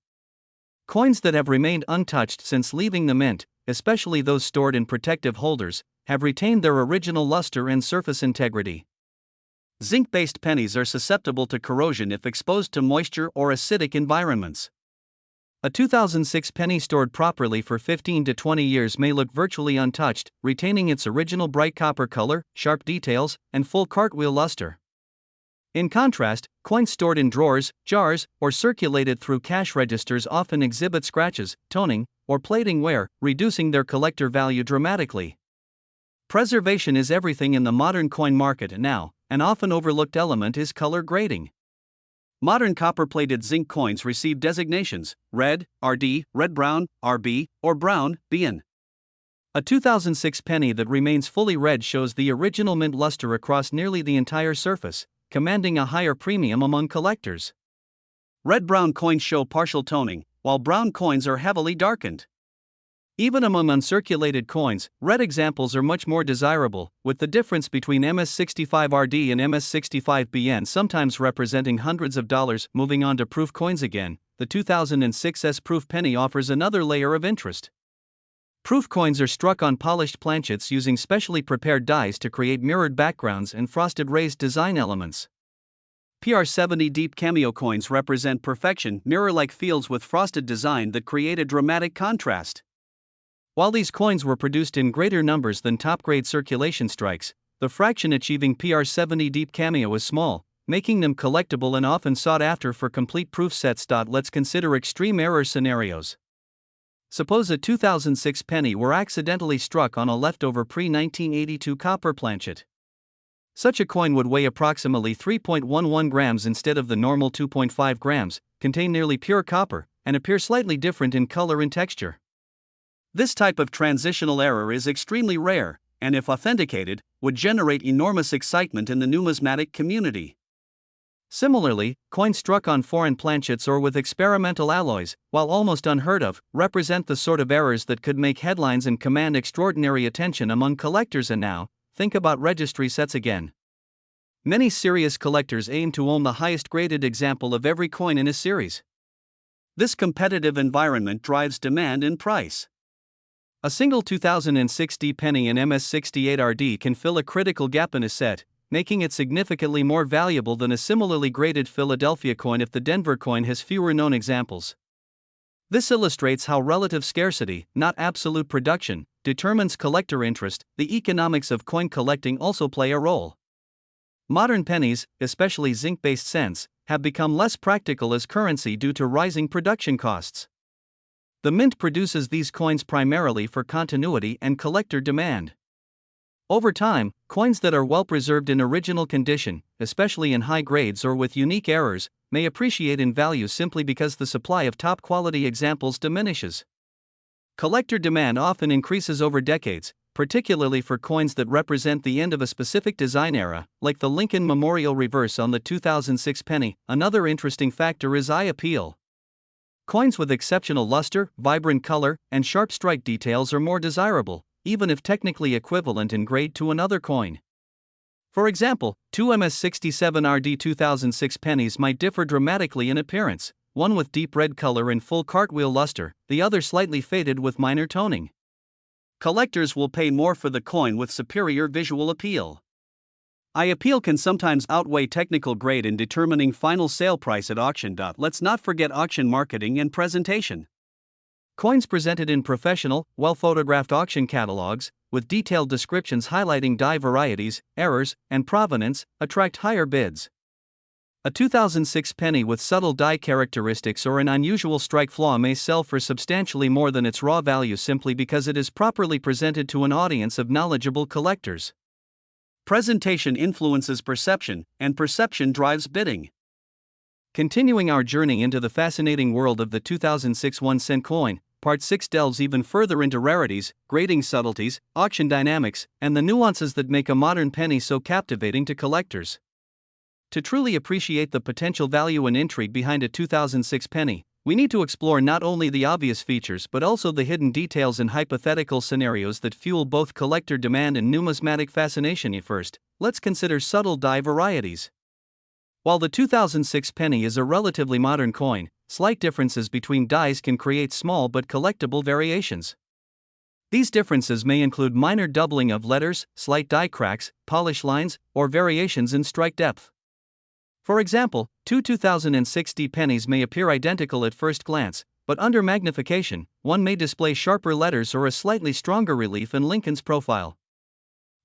Coins that have remained untouched since leaving the mint, especially those stored in protective holders, have retained their original luster and surface integrity. Zinc-based pennies are susceptible to corrosion if exposed to moisture or acidic environments. A 2006 penny stored properly for 15 to 20 years may look virtually untouched, retaining its original bright copper color, sharp details, and full cartwheel luster. In contrast, coins stored in drawers, jars, or circulated through cash registers often exhibit scratches, toning, or plating wear, reducing their collector value dramatically. Preservation is everything in the modern coin market now. An often overlooked element is color grading. Modern copper-plated zinc coins receive designations: red, RD, red-brown, RB, or brown, BN. A 2006 penny that remains fully red shows the original mint luster across nearly the entire surface, commanding a higher premium among collectors. Red-brown coins show partial toning, while brown coins are heavily darkened. Even among uncirculated coins, red examples are much more desirable, with the difference between MS65RD and MS65BN sometimes representing hundreds of dollars. Moving on to proof coins again, the 2006 S-Proof penny offers another layer of interest. Proof coins are struck on polished planchets using specially prepared dies to create mirrored backgrounds and frosted raised design elements. PR70 deep cameo coins represent perfection, mirror-like fields with frosted design that create a dramatic contrast. While these coins were produced in greater numbers than top-grade circulation strikes, the fraction achieving PR70 deep cameo is small, making them collectible and often sought after for complete proof sets. Let's consider extreme error scenarios. Suppose a 2006 penny were accidentally struck on a leftover pre-1982 copper planchet. Such a coin would weigh approximately 3.11 grams instead of the normal 2.5 grams, contain nearly pure copper, and appear slightly different in color and texture. This type of transitional error is extremely rare, and if authenticated, would generate enormous excitement in the numismatic community. Similarly, coins struck on foreign planchets or with experimental alloys, while almost unheard of, represent the sort of errors that could make headlines and command extraordinary attention among collectors. And now, think about registry sets again. Many serious collectors aim to own the highest graded example of every coin in a series. This competitive environment drives demand and price. A single 2006 D penny in MS68RD can fill a critical gap in a set, making it significantly more valuable than a similarly graded Philadelphia coin if the Denver coin has fewer known examples. This illustrates how relative scarcity, not absolute production, determines collector interest. The economics of coin collecting also play a role. Modern pennies, especially zinc-based cents, have become less practical as currency due to rising production costs. The mint produces these coins primarily for continuity and collector demand. Over time, coins that are well preserved in original condition, especially in high grades or with unique errors, may appreciate in value simply because the supply of top-quality examples diminishes. Collector demand often increases over decades, particularly for coins that represent the end of a specific design era, like the Lincoln Memorial reverse on the 2006 penny. Another interesting factor is eye appeal. Coins with exceptional luster, vibrant color, and sharp strike details are more desirable, even if technically equivalent in grade to another coin. For example, two MS67RD 2006 pennies might differ dramatically in appearance, one with deep red color and full cartwheel luster, the other slightly faded with minor toning. Collectors will pay more for the coin with superior visual appeal. Eye appeal can sometimes outweigh technical grade in determining final sale price at auction. Let's not forget auction marketing and presentation. Coins presented in professional, well-photographed auction catalogs, with detailed descriptions highlighting die varieties, errors, and provenance, attract higher bids. A 2006 penny with subtle die characteristics or an unusual strike flaw may sell for substantially more than its raw value simply because it is properly presented to an audience of knowledgeable collectors. Presentation influences perception, and perception drives bidding. Continuing our journey into the fascinating world of the 2006 1-cent coin, Part 6 delves even further into rarities, grading subtleties, auction dynamics, and the nuances that make a modern penny so captivating to collectors. To truly appreciate the potential value and intrigue behind a 2006 penny, we need to explore not only the obvious features but also the hidden details and hypothetical scenarios that fuel both collector demand and numismatic fascination. First, let's consider subtle die varieties. While the 2006 penny is a relatively modern coin, slight differences between dies can create small but collectible variations. These differences may include minor doubling of letters, slight die cracks, polish lines, or variations in strike depth. For example, two 2006 pennies may appear identical at first glance, but under magnification, one may display sharper letters or a slightly stronger relief in Lincoln's profile.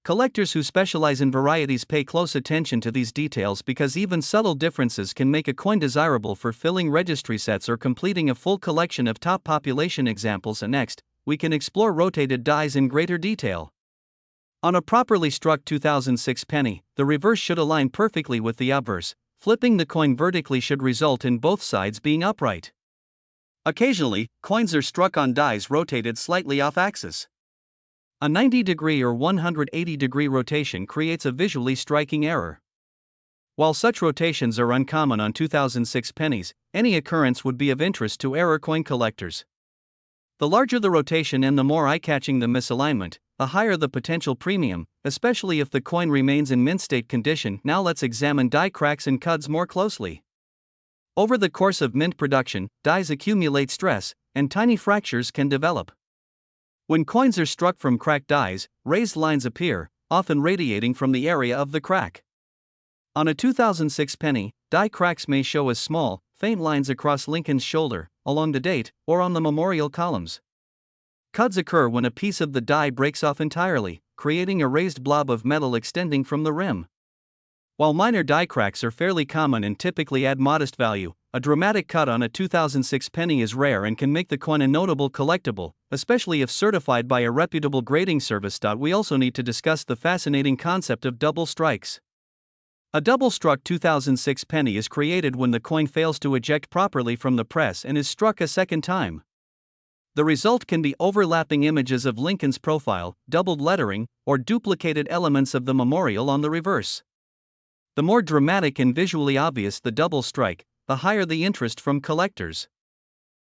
Collectors who specialize in varieties pay close attention to these details because even subtle differences can make a coin desirable for filling registry sets or completing a full collection of top population examples. And next, we can explore rotated dies in greater detail. On a properly struck 2006 penny, the reverse should align perfectly with the obverse. Flipping the coin vertically should result in both sides being upright. Occasionally, coins are struck on dies rotated slightly off axis. A 90-degree or 180-degree rotation creates a visually striking error. While such rotations are uncommon on 2006 pennies, any occurrence would be of interest to error coin collectors. The larger the rotation and the more eye-catching the misalignment, the higher the potential premium, especially if the coin remains in mint state condition. Now let's examine die cracks and cuds more closely. Over the course of mint production, dies accumulate stress, and tiny fractures can develop. When coins are struck from cracked dies, raised lines appear, often radiating from the area of the crack. On a 2006 penny, die cracks may show as small, faint lines across Lincoln's shoulder, along the date, or on the memorial columns. Cuds occur when a piece of the die breaks off entirely, creating a raised blob of metal extending from the rim. While minor die cracks are fairly common and typically add modest value, a dramatic cut on a 2006 penny is rare and can make the coin a notable collectible, especially if certified by a reputable grading service. We also need to discuss the fascinating concept of double strikes. A double-struck 2006 penny is created when the coin fails to eject properly from the press and is struck a second time. The result can be overlapping images of Lincoln's profile, doubled lettering, or duplicated elements of the memorial on the reverse. The more dramatic and visually obvious the double strike, the higher the interest from collectors.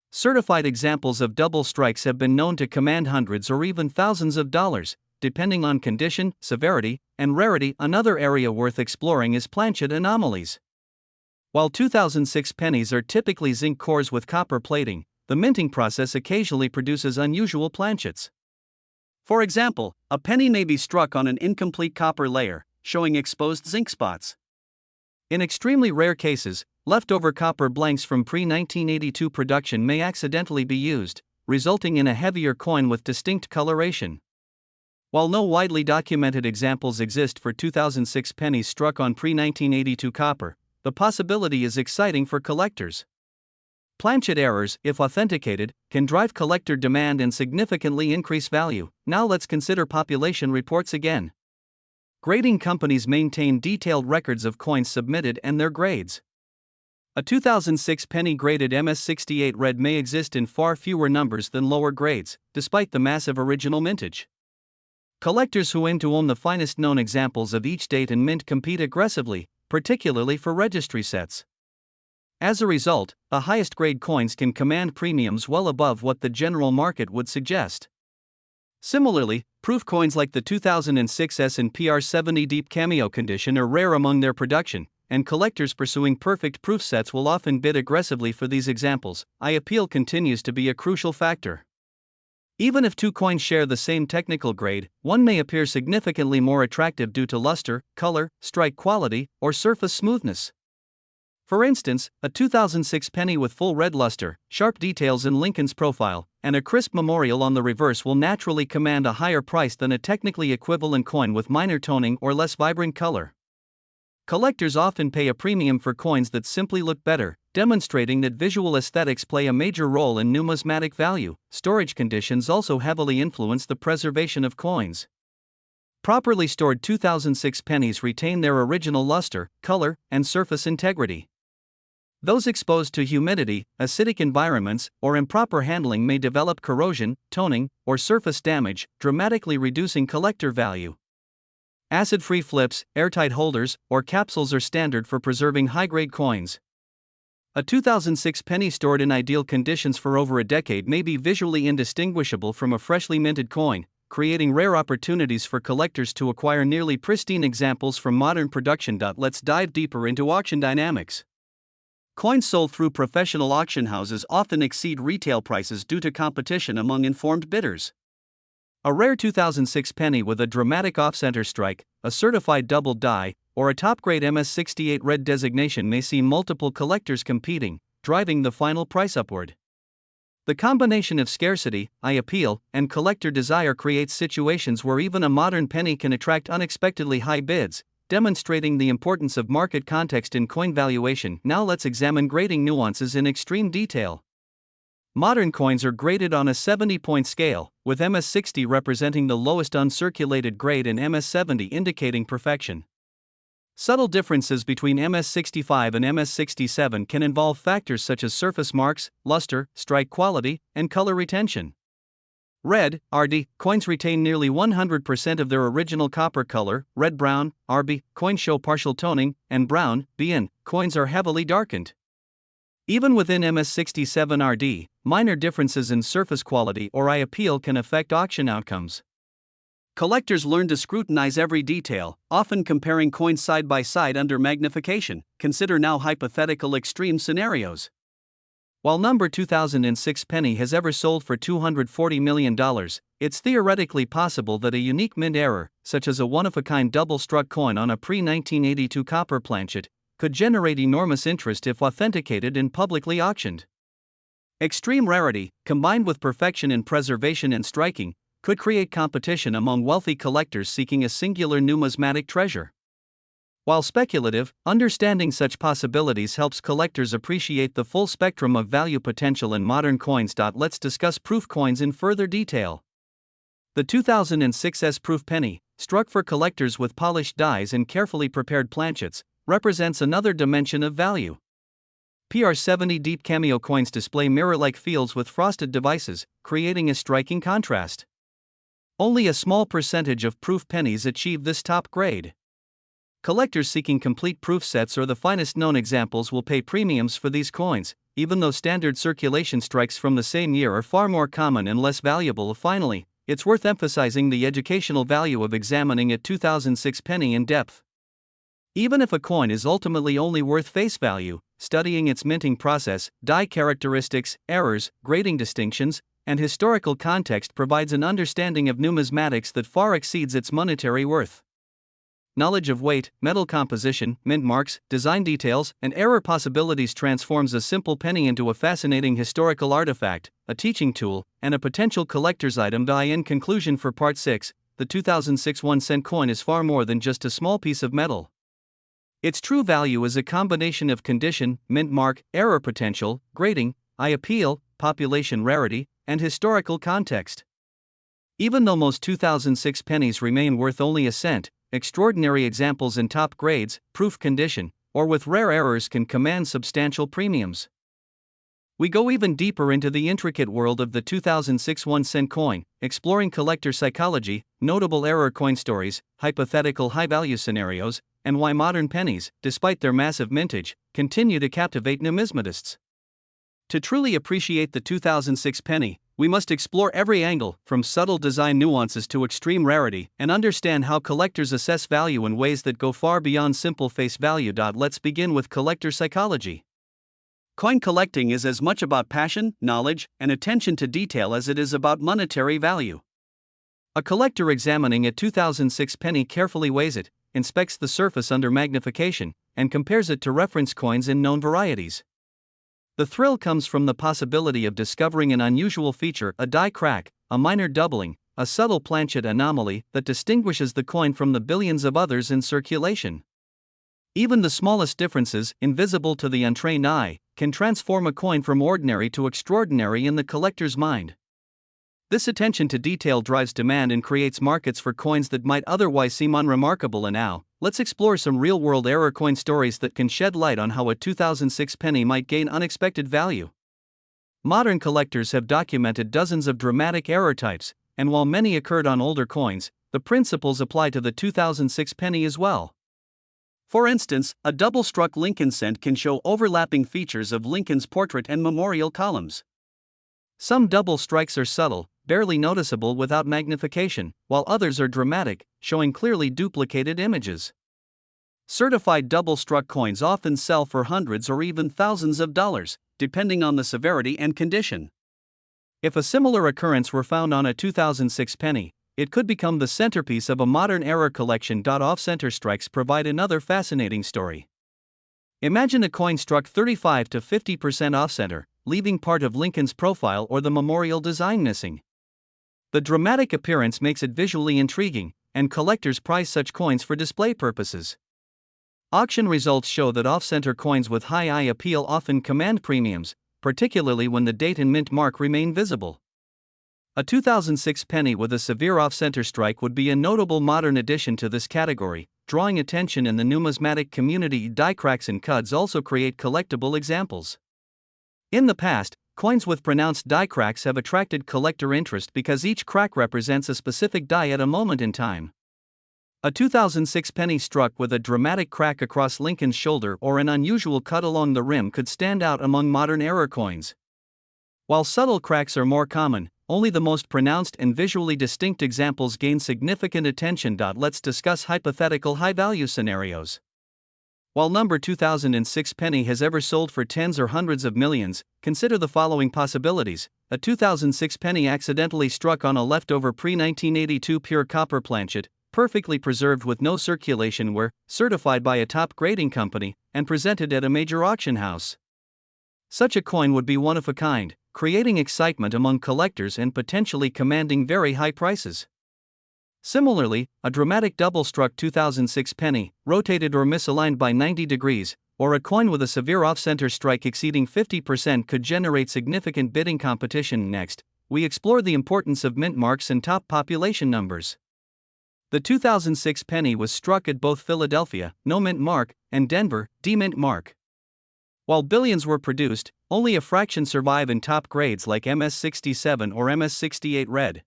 Certified examples of double strikes have been known to command hundreds or even thousands of dollars, depending on condition, severity, and rarity. Another area worth exploring is planchet anomalies. While 2006 pennies are typically zinc cores with copper plating, the minting process occasionally produces unusual planchets. For example, a penny may be struck on an incomplete copper layer, showing exposed zinc spots. In extremely rare cases, leftover copper blanks from pre-1982 production may accidentally be used, resulting in a heavier coin with distinct coloration. While no widely documented examples exist for 2006 pennies struck on pre-1982 copper, the possibility is exciting for collectors. Planchet errors, if authenticated, can drive collector demand and significantly increase value. Now let's consider population reports again. Grading companies maintain detailed records of coins submitted and their grades. A 2006 penny graded MS68 red may exist in far fewer numbers than lower grades, despite the massive original mintage. Collectors who aim to own the finest known examples of each date and mint compete aggressively, particularly for registry sets. As a result, the highest grade coins can command premiums well above what the general market would suggest. Similarly, proof coins like the 2006 S&P 70 deep cameo condition are rare among their production, and collectors pursuing perfect proof sets will often bid aggressively for these examples. Appeal continues to be a crucial factor. Even if two coins share the same technical grade, one may appear significantly more attractive due to luster, color, strike quality, or surface smoothness. For instance, a 2006 penny with full red luster, sharp details in Lincoln's profile, and a crisp memorial on the reverse will naturally command a higher price than a technically equivalent coin with minor toning or less vibrant color. Collectors often pay a premium for coins that simply look better, demonstrating that visual aesthetics play a major role in numismatic value. Storage conditions also heavily influence the preservation of coins. Properly stored 2006 pennies retain their original luster, color, and surface integrity. Those exposed to humidity, acidic environments, or improper handling may develop corrosion, toning, or surface damage, dramatically reducing collector value. Acid-free flips, airtight holders, or capsules are standard for preserving high-grade coins. A 2006 penny stored in ideal conditions for over a decade may be visually indistinguishable from a freshly minted coin, creating rare opportunities for collectors to acquire nearly pristine examples from modern production. Let's dive deeper into auction dynamics. Coins sold through professional auction houses often exceed retail prices due to competition among informed bidders. A rare 2006 penny with a dramatic off-center strike, a certified double die, or a top-grade MS68 red designation may see multiple collectors competing, driving the final price upward. The combination of scarcity, eye appeal, and collector desire creates situations where even a modern penny can attract unexpectedly high bids, demonstrating the importance of market context in coin valuation. Now let's examine grading nuances in extreme detail. Modern coins are graded on a 70-point scale, with MS60 representing the lowest uncirculated grade and MS70 indicating perfection. Subtle differences between MS65 and MS67 can involve factors such as surface marks, luster, strike quality, and color retention. Red, RD, coins retain nearly 100% of their original copper color. Red-brown, RB, coins show partial toning, and brown, BN, coins are heavily darkened. Even within MS67 RD, minor differences in surface quality or eye appeal can affect auction outcomes. Collectors learn to scrutinize every detail, often comparing coins side by side under magnification. Consider now hypothetical extreme scenarios. While number 2006 penny has ever sold for $240 million, it's theoretically possible that a unique mint error, such as a one-of-a-kind double-struck coin on a pre-1982 copper planchet, could generate enormous interest if authenticated and publicly auctioned. Extreme rarity, combined with perfection in preservation and striking, could create competition among wealthy collectors seeking a singular numismatic treasure. While speculative, understanding such possibilities helps collectors appreciate the full spectrum of value potential in modern coins. Let's discuss proof coins in further detail. The 2006 S-proof penny, struck for collectors with polished dies and carefully prepared planchets, represents another dimension of value. PR70 deep cameo coins display mirror-like fields with frosted devices, creating a striking contrast. Only a small percentage of proof pennies achieve this top grade. Collectors seeking complete proof sets or the finest known examples will pay premiums for these coins, even though standard circulation strikes from the same year are far more common and less valuable. Finally, it's worth emphasizing the educational value of examining a 2006 penny in depth. Even if a coin is ultimately only worth face value, studying its minting process, die characteristics, errors, grading distinctions, and historical context provides an understanding of numismatics that far exceeds its monetary worth. Knowledge of weight, metal composition, mint marks, design details, and error possibilities transforms a simple penny into a fascinating historical artifact, a teaching tool, and a potential collector's item. In conclusion, for Part 6, the 2006 1-cent coin is far more than just a small piece of metal. Its true value is a combination of condition, mint mark, error potential, grading, eye appeal, population rarity, and historical context. Even though most 2006 pennies remain worth only a cent, extraordinary examples in top grades, proof condition, or with rare errors can command substantial premiums. We go even deeper into the intricate world of the 2006 1-cent coin, exploring collector psychology, notable error coin stories, hypothetical high-value scenarios, and why modern pennies, despite their massive mintage, continue to captivate numismatists. To truly appreciate the 2006 penny, we must explore every angle, from subtle design nuances to extreme rarity, and understand how collectors assess value in ways that go far beyond simple face value. Let's begin with collector psychology. Coin collecting is as much about passion, knowledge, and attention to detail as it is about monetary value. A collector examining a 2006 penny carefully weighs it, inspects the surface under magnification, and compares it to reference coins in known varieties. The thrill comes from the possibility of discovering an unusual feature, a die crack, a minor doubling, a subtle planchet anomaly that distinguishes the coin from the billions of others in circulation. Even the smallest differences, invisible to the untrained eye, can transform a coin from ordinary to extraordinary in the collector's mind. This attention to detail drives demand and creates markets for coins that might otherwise seem unremarkable. And now, let's explore some real-world error coin stories that can shed light on how a 2006 penny might gain unexpected value. Modern collectors have documented dozens of dramatic error types, and while many occurred on older coins, the principles apply to the 2006 penny as well. For instance, a double-struck Lincoln cent can show overlapping features of Lincoln's portrait and memorial columns. Some double strikes are subtle, barely noticeable without magnification, while others are dramatic, showing clearly duplicated images. Certified double-struck coins often sell for hundreds or even thousands of dollars, depending on the severity and condition. If a similar occurrence were found on a 2006 penny, it could become the centerpiece of a modern-era collection. Off-center strikes provide another fascinating story. Imagine a coin struck 35 to 50% off-center, leaving part of Lincoln's profile or the memorial design missing. The dramatic appearance makes it visually intriguing, and collectors prize such coins for display purposes. Auction results show that off-center coins with high eye appeal often command premiums, particularly when the date and mint mark remain visible. A 2006 penny with a severe off-center strike would be a notable modern addition to this category, drawing attention in the numismatic community. Die cracks and cuds also create collectible examples. In the past, coins with pronounced die cracks have attracted collector interest because each crack represents a specific die at a moment in time. A 2006 penny struck with a dramatic crack across Lincoln's shoulder or an unusual cut along the rim could stand out among modern-era coins. While subtle cracks are more common, only the most pronounced and visually distinct examples gain significant attention. Let's discuss hypothetical high-value scenarios. While number 2006 penny has ever sold for tens or hundreds of millions, consider the following possibilities. A 2006 penny accidentally struck on a leftover pre-1982 pure copper planchet, perfectly preserved with no circulation wear, certified by a top grading company, and presented at a major auction house. Such a coin would be one of a kind, creating excitement among collectors and potentially commanding very high prices. Similarly, a dramatic double-struck 2006 penny, rotated or misaligned by 90 degrees, or a coin with a severe off-center strike exceeding 50% could generate significant bidding competition. Next, we explore the importance of mint marks and top population numbers. The 2006 penny was struck at both Philadelphia, no mint mark, and Denver, D-mint mark. While billions were produced, only a fraction survive in top grades like MS-67 or MS-68 red.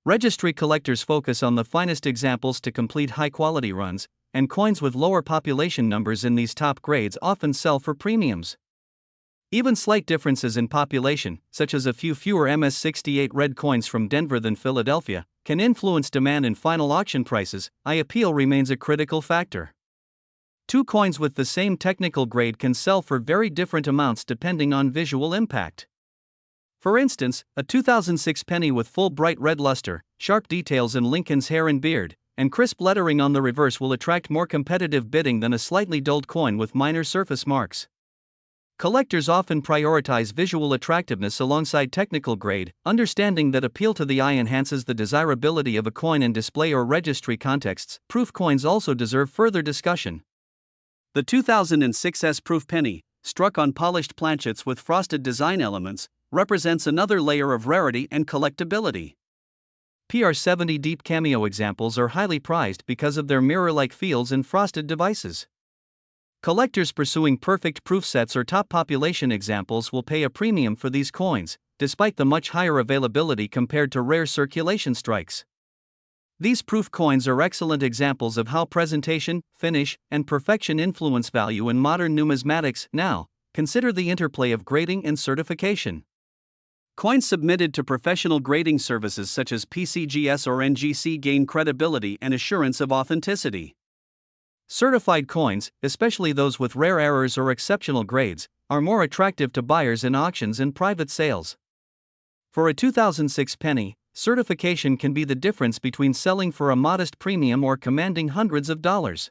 Registry collectors focus on the finest examples to complete high-quality runs, and coins with lower population numbers in these top grades often sell for premiums. Even slight differences in population, such as a few fewer MS-68 red coins from Denver than Philadelphia, can influence demand and final auction prices. Eye appeal remains a critical factor. Two coins with the same technical grade can sell for very different amounts depending on visual impact. For instance, a 2006 penny with full bright red luster, sharp details in Lincoln's hair and beard, and crisp lettering on the reverse will attract more competitive bidding than a slightly dulled coin with minor surface marks. Collectors often prioritize visual attractiveness alongside technical grade, understanding that appeal to the eye enhances the desirability of a coin in display or registry contexts. Proof coins also deserve further discussion. The 2006 S-proof penny, struck on polished planchets with frosted design elements, represents another layer of rarity and collectability. PR70 deep cameo examples are highly prized because of their mirror-like feels and frosted devices. Collectors pursuing perfect proof sets or top population examples will pay a premium for these coins, despite the much higher availability compared to rare circulation strikes. These proof coins are excellent examples of how presentation, finish, and perfection influence value in modern numismatics. Now, consider the interplay of grading and certification. Coins submitted to professional grading services such as PCGS or NGC gain credibility and assurance of authenticity. Certified coins, especially those with rare errors or exceptional grades, are more attractive to buyers in auctions and private sales. For a 2006 penny, certification can be the difference between selling for a modest premium or commanding hundreds of dollars.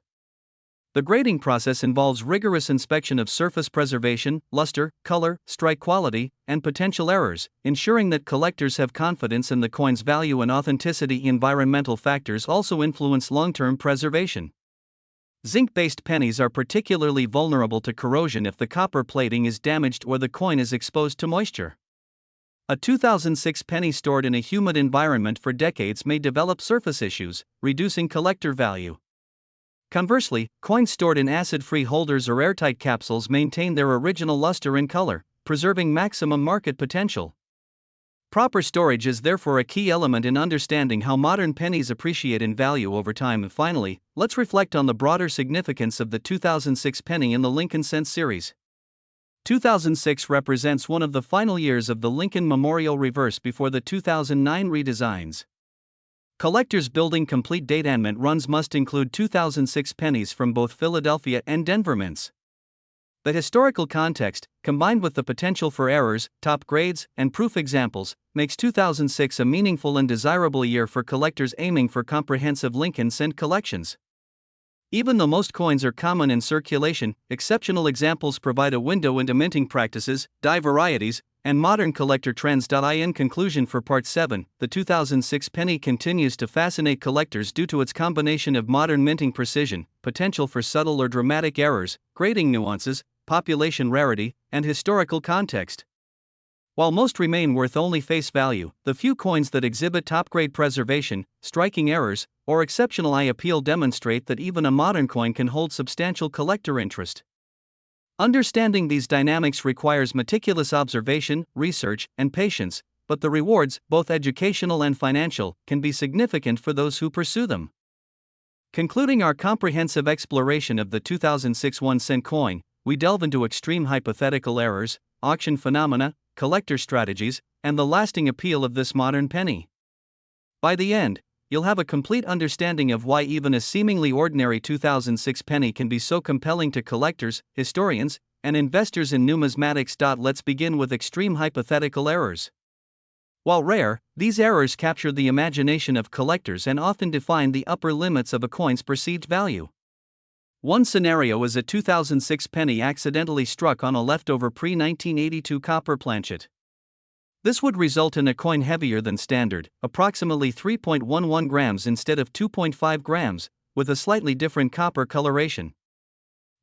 The grading process involves rigorous inspection of surface preservation, luster, color, strike quality, and potential errors, ensuring that collectors have confidence in the coin's value and authenticity. Environmental factors also influence long-term preservation. Zinc-based pennies are particularly vulnerable to corrosion if the copper plating is damaged or the coin is exposed to moisture. A 2006 penny stored in a humid environment for decades may develop surface issues, reducing collector value. Conversely, coins stored in acid-free holders or airtight capsules maintain their original luster and color, preserving maximum market potential. Proper storage is therefore a key element in understanding how modern pennies appreciate in value over time. And finally, let's reflect on the broader significance of the 2006 penny in the Lincoln Cents series. 2006 represents one of the final years of the Lincoln Memorial Reverse before the 2009 redesigns. Collectors building complete data mint runs must include 2006 pennies from both Philadelphia and Denver mints. The historical context, combined with the potential for errors, top grades, and proof examples, makes 2006 a meaningful and desirable year for collectors aiming for comprehensive Lincoln Cent collections. Even though most coins are common in circulation, exceptional examples provide a window into minting practices, die varieties, and modern collector trends. In conclusion, for Part 7, the 2006 penny continues to fascinate collectors due to its combination of modern minting precision, potential for subtle or dramatic errors, grading nuances, population rarity, and historical context. While most remain worth only face value, the few coins that exhibit top-grade preservation, striking errors, or exceptional eye appeal demonstrate that even a modern coin can hold substantial collector interest. Understanding these dynamics requires meticulous observation, research, and patience, but the rewards, both educational and financial, can be significant for those who pursue them. Concluding our comprehensive exploration of the 2006 1-cent coin, we delve into extreme hypothetical errors, auction phenomena, collector strategies, and the lasting appeal of this modern penny. By the end, you'll have a complete understanding of why even a seemingly ordinary 2006 penny can be so compelling to collectors, historians, and investors in numismatics. Let's begin with extreme hypothetical errors. While rare, these errors capture the imagination of collectors and often define the upper limits of a coin's perceived value. One scenario is a 2006 penny accidentally struck on a leftover pre-1982 copper planchet. This would result in a coin heavier than standard, approximately 3.11 grams instead of 2.5 grams, with a slightly different copper coloration.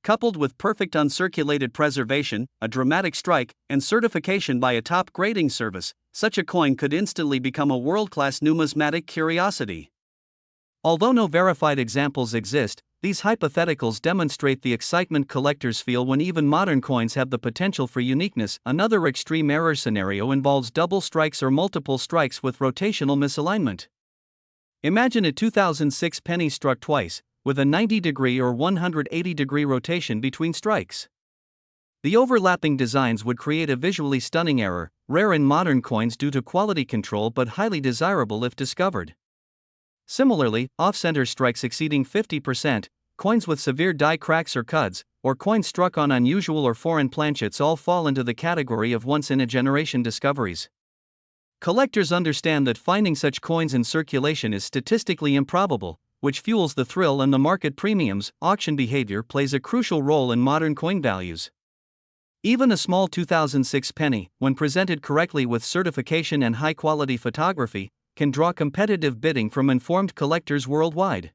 Coupled with perfect uncirculated preservation, a dramatic strike, and certification by a top grading service, such a coin could instantly become a world-class numismatic curiosity. Although no verified examples exist, these hypotheticals demonstrate the excitement collectors feel when even modern coins have the potential for uniqueness. Another extreme error scenario involves double strikes or multiple strikes with rotational misalignment. Imagine a 2006 penny struck twice, with a 90-degree or 180-degree rotation between strikes. The overlapping designs would create a visually stunning error, rare in modern coins due to quality control but highly desirable if discovered. Similarly, off-center strikes exceeding 50%, coins with severe die cracks or cuds, or coins struck on unusual or foreign planchets all fall into the category of once-in-a-generation discoveries. Collectors understand that finding such coins in circulation is statistically improbable, which fuels the thrill and the market premiums. Auction behavior plays a crucial role in modern coin values. Even a small 2006 penny, when presented correctly with certification and high-quality photography, can draw competitive bidding from informed collectors worldwide.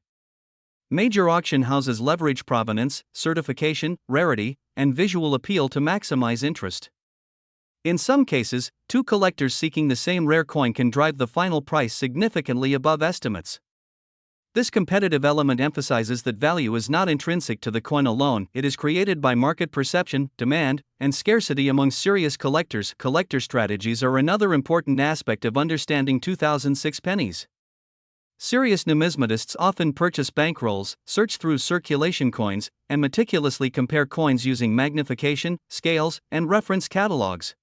Major auction houses leverage provenance, certification, rarity, and visual appeal to maximize interest. In some cases, two collectors seeking the same rare coin can drive the final price significantly above estimates. This competitive element emphasizes that value is not intrinsic to the coin alone, it is created by market perception, demand, and scarcity among serious collectors. Collector strategies are another important aspect of understanding 2006 pennies. Serious numismatists often purchase bankrolls, search through circulation coins, and meticulously compare coins using magnification, scales, and reference catalogs.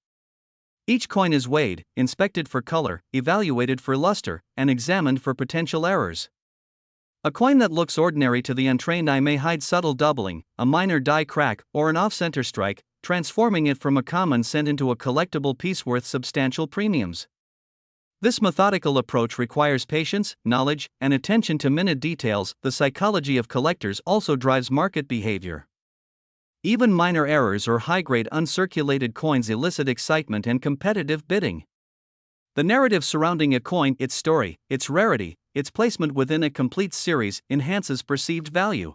Each coin is weighed, inspected for color, evaluated for luster, and examined for potential errors. A coin that looks ordinary to the untrained eye may hide subtle doubling, a minor die crack, or an off-center strike, transforming it from a common cent into a collectible piece worth substantial premiums. This methodical approach requires patience, knowledge, and attention to minute details. The psychology of collectors also drives market behavior. Even minor errors or high-grade uncirculated coins elicit excitement and competitive bidding. The narrative surrounding a coin, its story, its rarity, its placement within a complete series, enhances perceived value.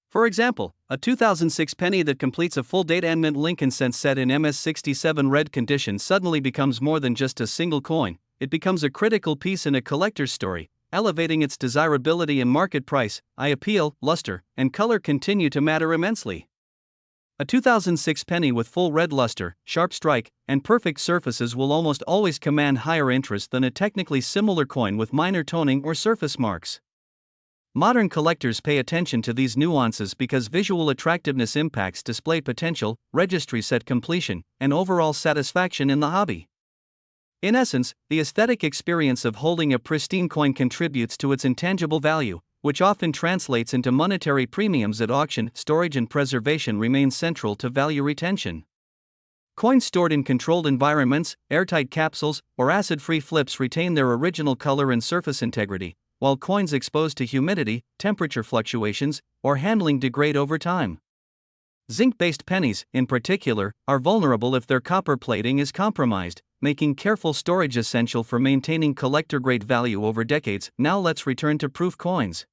For example, a 2006 penny that completes a full date and mint Lincoln Cents set in MS67 red condition suddenly becomes more than just a single coin, it becomes a critical piece in a collector's story, elevating its desirability and market price. Eye appeal, luster, and color continue to matter immensely. A 2006 penny with full red luster, sharp strike, and perfect surfaces will almost always command higher interest than a technically similar coin with minor toning or surface marks. Modern collectors pay attention to these nuances because visual attractiveness impacts display potential, registry set completion, and overall satisfaction in the hobby. In essence, the aesthetic experience of holding a pristine coin contributes to its intangible value, which often translates into monetary premiums at auction. Storage and preservation remain central to value retention. Coins stored in controlled environments, airtight capsules, or acid-free flips retain their original color and surface integrity, while coins exposed to humidity, temperature fluctuations, or handling degrade over time. Zinc-based pennies, in particular, are vulnerable if their copper plating is compromised, making careful storage essential for maintaining collector-grade value over decades. Now let's return to proof coins.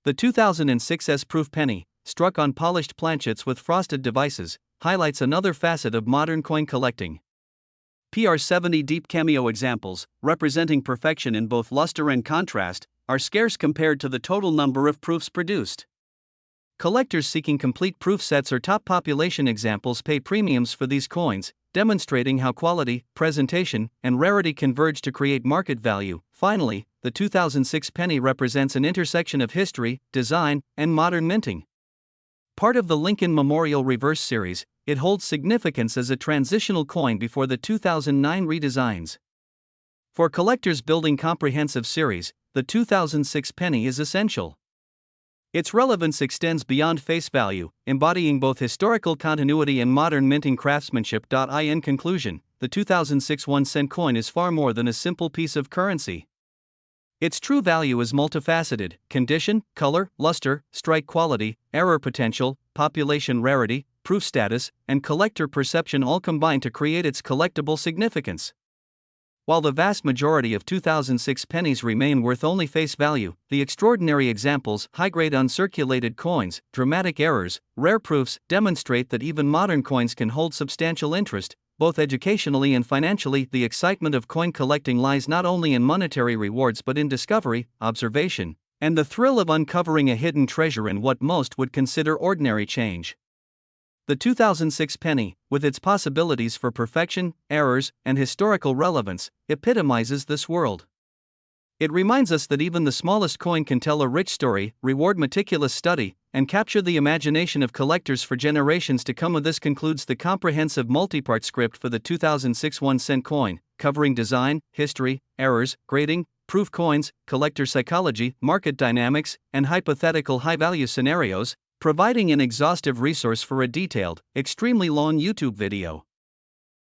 The 2006 S-Proof penny, struck on polished planchets with frosted devices, highlights another facet of modern coin collecting. PR70 deep cameo examples, representing perfection in both luster and contrast, are scarce compared to the total number of proofs produced. Collectors seeking complete proof sets or top population examples pay premiums for these coins, demonstrating how quality, presentation, and rarity converge to create market value. Finally, the 2006 penny represents an intersection of history, design, and modern minting. Part of the Lincoln Memorial Reverse series, it holds significance as a transitional coin before the 2009 redesigns. For collectors building comprehensive series, the 2006 penny is essential. Its relevance extends beyond face value, embodying both historical continuity and modern minting craftsmanship. In conclusion, the 2006 1-cent coin is far more than a simple piece of currency. Its true value is multifaceted: condition, color, luster, strike quality, error potential, population rarity, proof status, and collector perception all combine to create its collectible significance. While the vast majority of 2006 pennies remain worth only face value, the extraordinary examples, high-grade uncirculated coins, dramatic errors, rare proofs, demonstrate that even modern coins can hold substantial interest, both educationally and financially. The excitement of coin collecting lies not only in monetary rewards but in discovery, observation, and the thrill of uncovering a hidden treasure in what most would consider ordinary change. The 2006 penny, with its possibilities for perfection, errors, and historical relevance, epitomizes this world. It reminds us that even the smallest coin can tell a rich story, reward meticulous study, and capture the imagination of collectors for generations to come. This concludes the comprehensive multi-part script for the 2006 1-cent coin, covering design, history, errors, grading, proof coins, collector psychology, market dynamics, and hypothetical high-value scenarios, providing an exhaustive resource for a detailed, extremely long YouTube video.